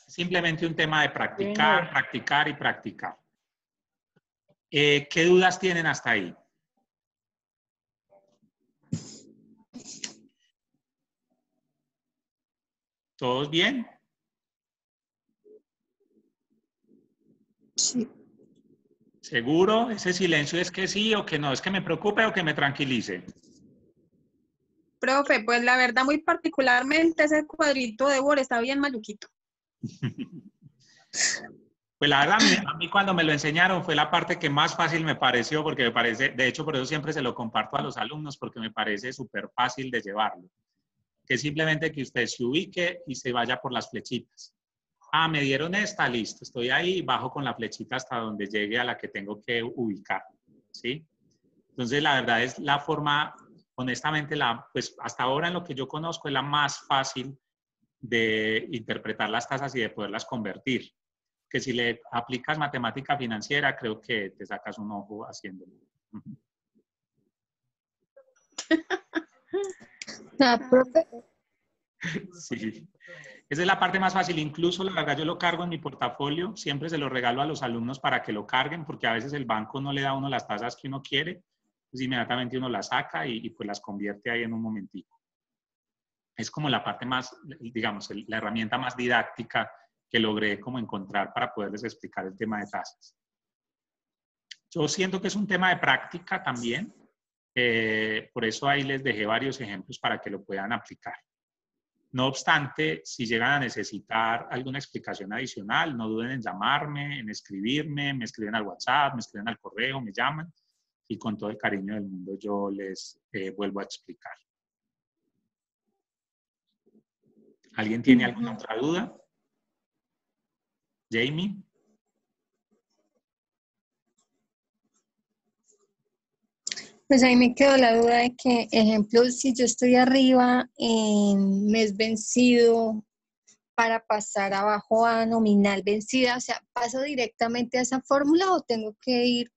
Simplemente un tema de practicar, practicar y practicar. ¿Qué dudas tienen hasta ahí? ¿Todos bien? Sí. ¿Seguro? ¿Ese silencio es que sí o que no? ¿Es que me preocupe o que me tranquilice? Profe, pues la verdad, muy particularmente ese cuadrito de Word está bien maluquito. Pues la verdad, a mí cuando me lo enseñaron fue la parte que más fácil me pareció, porque me parece, de hecho, por eso siempre se lo comparto a los alumnos, porque me parece súper fácil de llevarlo. Que simplemente que usted se ubique y se vaya por las flechitas. Ah, me dieron esta, listo, estoy ahí, bajo con la flechita hasta donde llegue a la que tengo que ubicar, ¿sí? Entonces, la verdad es la forma, honestamente, pues hasta ahora en lo que yo conozco es la más fácil de interpretar las tasas y de poderlas convertir. Que si le aplicas matemática financiera, creo que te sacas un ojo haciéndolo. Profe, Sí. Esa es la parte más fácil. Incluso, la verdad, yo lo cargo en mi portafolio. Siempre se lo regalo a los alumnos para que lo carguen, porque a veces el banco no le da a uno las tasas que uno quiere. Pues inmediatamente uno las saca y pues las convierte ahí en un momentico. Es como la parte más, digamos, la herramienta más didáctica que logré como encontrar para poderles explicar el tema de tasas. Yo siento que es un tema de práctica también. Por eso ahí les dejé varios ejemplos para que lo puedan aplicar. No obstante, si llegan a necesitar alguna explicación adicional, no duden en llamarme, en escribirme, me escriben al WhatsApp, me escriben al correo, me llaman y con todo el cariño del mundo yo les vuelvo a explicar. ¿Alguien tiene alguna otra duda? Jamie. pues ahí me quedó la duda de que, ejemplo, si yo estoy arriba en mes vencido para pasar abajo a nominal vencida, o sea, ¿paso directamente a esa fórmula o tengo que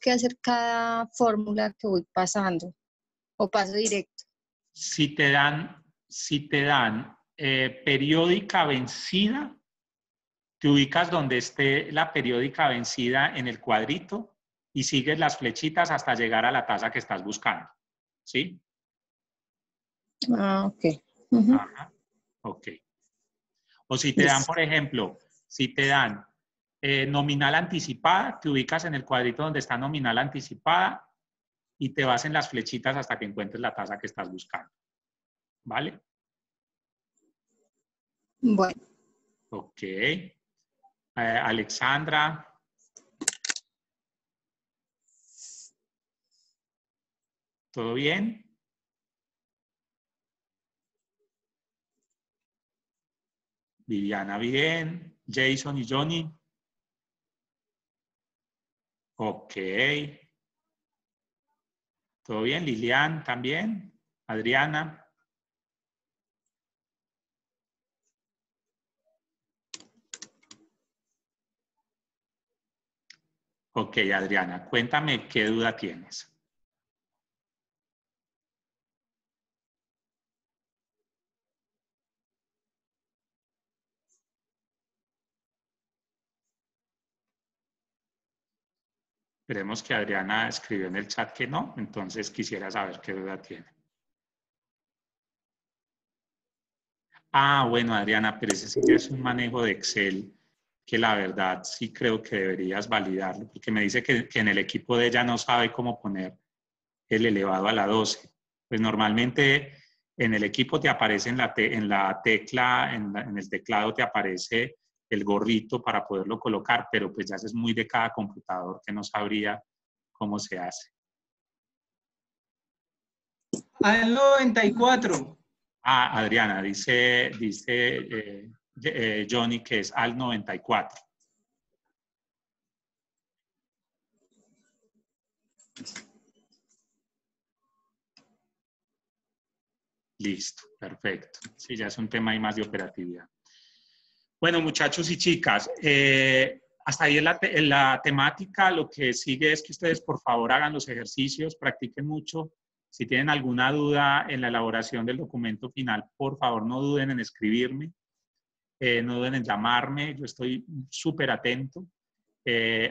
hacer cada fórmula que voy pasando o paso directo? Si te dan periódica vencida, te ubicas donde esté la periódica vencida en el cuadrito y sigues las flechitas hasta llegar a la tasa que estás buscando. ¿Sí? Ah, ok. Ajá. Ok. O si te dan, por ejemplo, si te dan nominal anticipada, te ubicas en el cuadrito donde está nominal anticipada y te vas en las flechitas hasta que encuentres la tasa que estás buscando. ¿Vale? Bueno. Ok. Alexandra. ¿Todo bien? Viviana, bien. Jason y Johnny. Ok. ¿Todo bien? Lilian también. Adriana. Ok, Adriana, cuéntame qué duda tienes. Esperemos que Adriana escribió en el chat que no, entonces quisiera saber qué duda tiene. Ah, bueno, Adriana, pero ese sí es un manejo de Excel que la verdad sí creo que deberías validarlo, porque me dice que en el equipo de ella no sabe cómo poner el elevado a la 12. Pues normalmente en el equipo te aparece en la tecla, en el teclado te aparece el gorrito para poderlo colocar, pero pues ya eso es muy de cada computador que no sabría cómo se hace. Al 94. Ah, Adriana, dice Johnny que es al 94. Listo, perfecto. Sí, ya es un tema ahí más de operatividad. Bueno, muchachos y chicas, hasta ahí en la temática. Lo que sigue es que ustedes, por favor, hagan los ejercicios, practiquen mucho. Si tienen alguna duda en la elaboración del documento final, por favor, no duden en escribirme, no duden en llamarme. Yo estoy súper atento.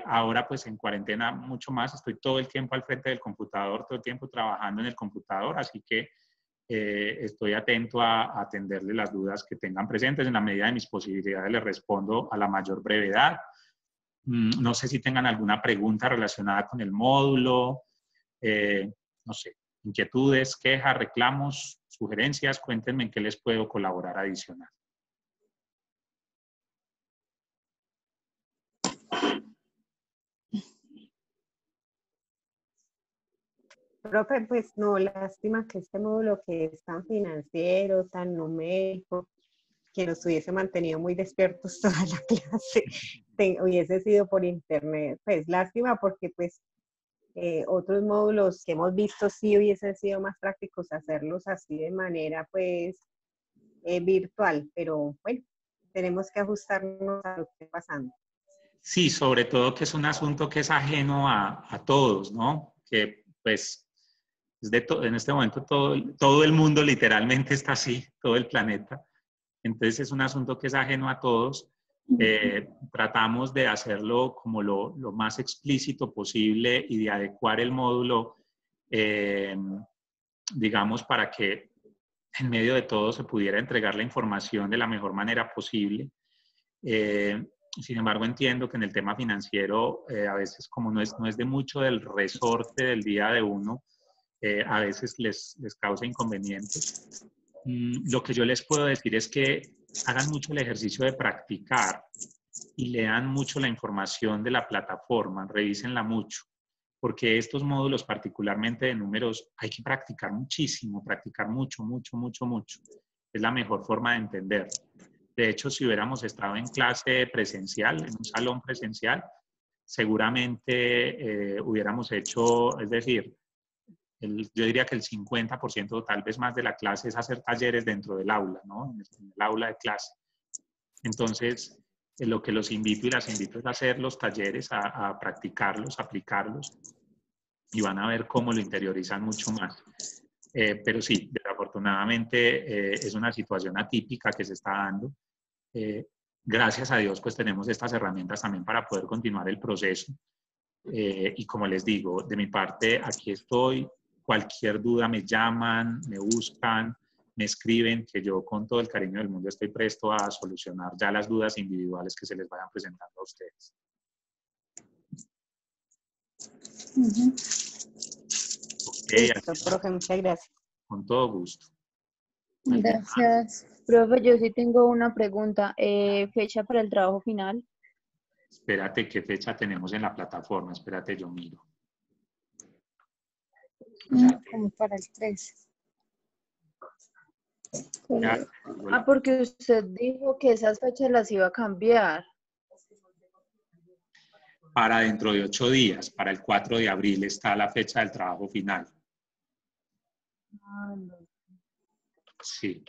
Ahora, pues, en cuarentena, mucho más. Estoy todo el tiempo al frente del computador, todo el tiempo trabajando en el computador, así que estoy atento a atenderle las dudas que tengan presentes. En la medida de mis posibilidades les respondo a la mayor brevedad. No sé si tengan alguna pregunta relacionada con el módulo, no sé, inquietudes, quejas, reclamos, sugerencias. Cuéntenme en qué les puedo colaborar adicional. Profe, pues no, lástima que este módulo que es tan financiero, tan numérico, que nos hubiese mantenido muy despiertos toda la clase, hubiese sido por internet. Pues lástima porque pues otros módulos que hemos visto sí hubiesen sido más prácticos hacerlos así de manera pues virtual, pero bueno, tenemos que ajustarnos a lo que está pasando. Sí, sobre todo que es un asunto que es ajeno a todos, ¿no? Que pues en este momento todo el mundo literalmente está así, todo el planeta. Entonces es un asunto que es ajeno a todos. Tratamos de hacerlo como lo más explícito posible y de adecuar el módulo, digamos, para que en medio de todo se pudiera entregar la información de la mejor manera posible. Sin embargo, entiendo que en el tema financiero, a veces como no es de mucho del resorte del día de uno, a veces les causa inconvenientes. Lo que yo les puedo decir es que hagan mucho el ejercicio de practicar y lean mucho la información de la plataforma, revísenla mucho, porque estos módulos, particularmente de números, hay que practicar muchísimo, practicar mucho, mucho, mucho, mucho. Es la mejor forma de entender. De hecho, si hubiéramos estado en clase presencial, en un salón presencial, seguramente hubiéramos hecho, es decir, yo diría que el 50%, tal vez más de la clase, es hacer talleres dentro del aula, ¿no? En el aula de clase. Entonces, lo que los invito y las invito es a hacer los talleres, a practicarlos, a aplicarlos, y van a ver cómo lo interiorizan mucho más. Pero sí, desafortunadamente es una situación atípica que se está dando. Gracias a Dios, pues tenemos estas herramientas también para poder continuar el proceso. Y como les digo, de mi parte, aquí estoy. Cualquier duda me llaman, me buscan, me escriben, que yo con todo el cariño del mundo estoy presto a solucionar ya las dudas individuales que se les vayan presentando a ustedes. Okay, listo, profe, muchas gracias. Con todo gusto. Gracias. Profe, yo sí tengo una pregunta. ¿Fecha para el trabajo final? Espérate, ¿qué fecha tenemos en la plataforma? Espérate, yo miro. Como para el 13. Porque usted dijo que esas fechas las iba a cambiar. Para dentro de 8 días, para el 4 de abril está la fecha del trabajo final. Sí.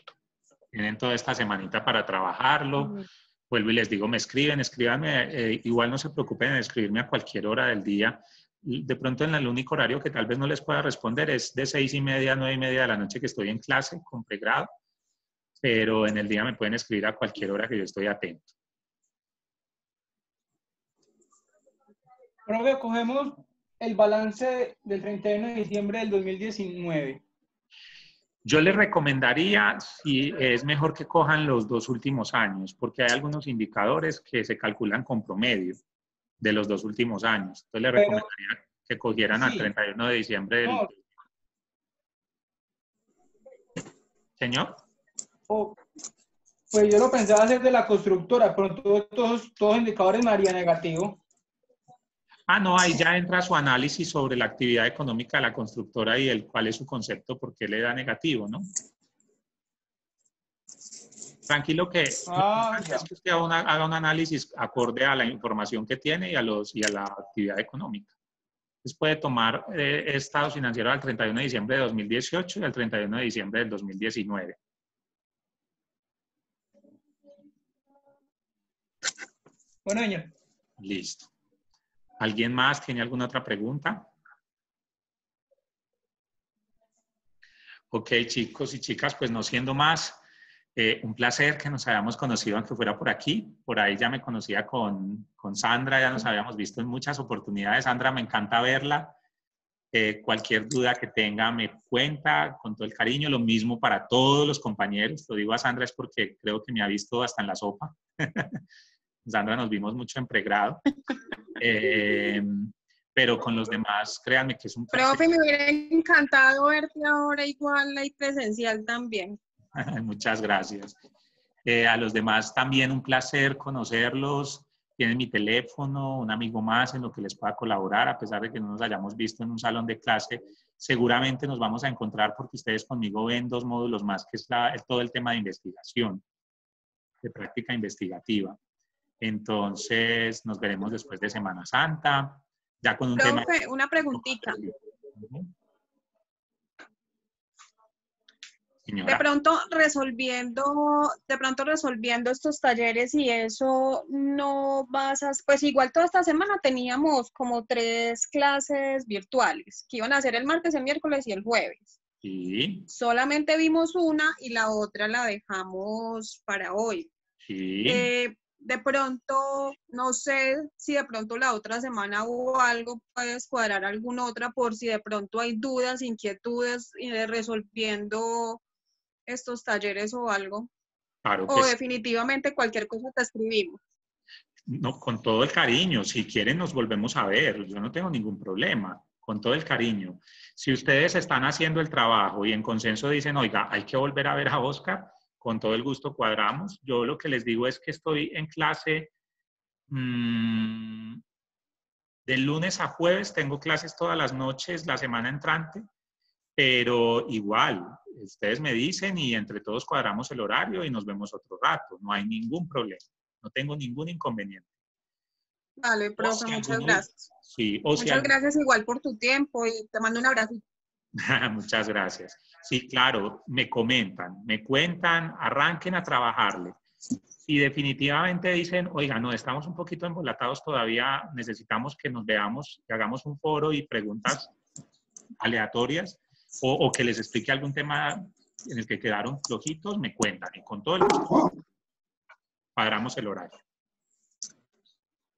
Tienen toda esta semanita para trabajarlo. Vuelvo y les digo, escríbanme, igual no se preocupen en escribirme a cualquier hora del día. De pronto en el único horario que tal vez no les pueda responder es de 6:30 a 9:30 de la noche, que estoy en clase con pregrado, pero en el día me pueden escribir a cualquier hora que yo estoy atento. Profe, cogemos el balance del 31 de diciembre del 2019? Yo les recomendaría, si es mejor que cojan los 2 últimos años, porque hay algunos indicadores que se calculan con promedio de los 2 últimos años. Entonces les recomendaría que cogieran al Sí. 31 de diciembre del... No. ¿Señor? Pues yo lo pensaba hacer de la constructora, pero todos los indicadores me haría negativo. Ah, no, ahí ya entra su análisis sobre la actividad económica de la constructora y cuál es su concepto, por qué le da negativo, ¿no? Tranquilo que es que usted haga un análisis acorde a la información que tiene y a la actividad económica. Entonces puede tomar estados financieros al 31 de diciembre de 2018 y al 31 de diciembre del 2019. Bueno, señor. Listo. ¿Alguien más tiene alguna otra pregunta? Ok, chicos y chicas, pues no siendo más, un placer que nos hayamos conocido aunque fuera por aquí. Por ahí ya me conocía con Sandra, ya nos habíamos visto en muchas oportunidades. Sandra, me encanta verla. Cualquier duda que tenga me cuenta con todo el cariño. Lo mismo para todos los compañeros. Lo digo a Sandra es porque creo que me ha visto hasta en la sopa. Sandra, nos vimos mucho en pregrado. Pero con los demás, créanme que es un placer. Profe, me hubiera encantado verte ahora igual ahí presencial también. Muchas gracias. A los demás también un placer conocerlos. Tienen mi teléfono, un amigo más en lo que les pueda colaborar, a pesar de que no nos hayamos visto en un salón de clase. Seguramente nos vamos a encontrar porque ustedes conmigo ven 2 módulos más, que es todo el tema de investigación, de práctica investigativa. Entonces, nos veremos después de Semana Santa, ya con un tema... Profe, una preguntita. Señora. De pronto resolviendo estos talleres y eso, no vas a... Pues igual toda esta semana teníamos como 3 clases virtuales, que iban a ser el martes, el miércoles y el jueves. Sí. Solamente vimos una y la otra la dejamos para hoy. Sí. De pronto, no sé si de pronto la otra semana o algo, puedes cuadrar alguna otra por si de pronto hay dudas, inquietudes resolviendo estos talleres o algo. Claro que O sí. definitivamente cualquier cosa te escribimos. No, con todo el cariño. Si quieren nos volvemos a ver. Yo no tengo ningún problema. Con todo el cariño. Si ustedes están haciendo el trabajo y en consenso dicen, oiga, hay que volver a ver a Oscar, con todo el gusto cuadramos. Yo lo que les digo es que estoy en clase de lunes a jueves, tengo clases todas las noches, la semana entrante, pero igual, ustedes me dicen y entre todos cuadramos el horario y nos vemos otro rato. No hay ningún problema, no tengo ningún inconveniente. Vale, profe, muchas gracias. Sí, muchas gracias igual por tu tiempo y te mando un abrazo. Muchas gracias. Sí, claro, me cuentan, arranquen a trabajarle. Si definitivamente dicen, oiga, no, estamos un poquito embolatados todavía, necesitamos que nos veamos, que hagamos un foro y preguntas aleatorias, o que les explique algún tema en el que quedaron flojitos, me cuentan. Y con todo el gusto, cuadramos el horario.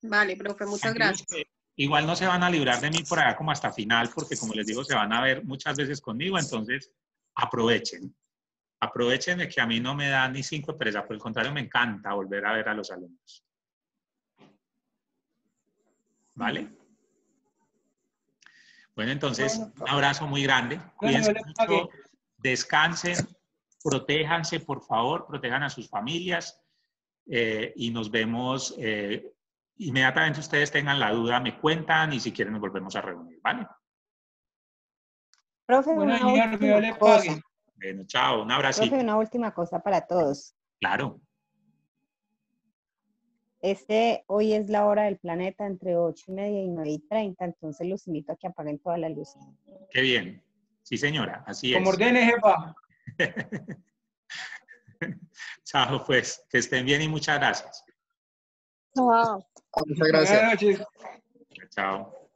Vale, profe, muchas gracias. Igual no se van a librar de mí por allá como hasta final, porque como les digo, se van a ver muchas veces conmigo, entonces aprovechen. Aprovechen de que a mí no me da ni 5 de pereza, por el contrario, me encanta volver a ver a los alumnos. ¿Vale? Bueno, entonces, un abrazo muy grande. Cuídense mucho, descansen, protéjanse, por favor, protejan a sus familias y nos vemos... inmediatamente ustedes tengan la duda, me cuentan y si quieren nos volvemos a reunir, ¿vale? Profe, Bueno, una señor, última Dios le cosa. pague. Bueno, chao, un abracito. Profe, una última cosa para todos. Claro. Hoy es la hora del planeta entre 8:30 y 9:30, entonces los invito a que apaguen todas las luces. Qué bien. Sí, señora, así es. Como ordene, jefa. Chao, pues, que estén bien y muchas gracias. Wow. Muchas gracias. Buenas noches. Chao.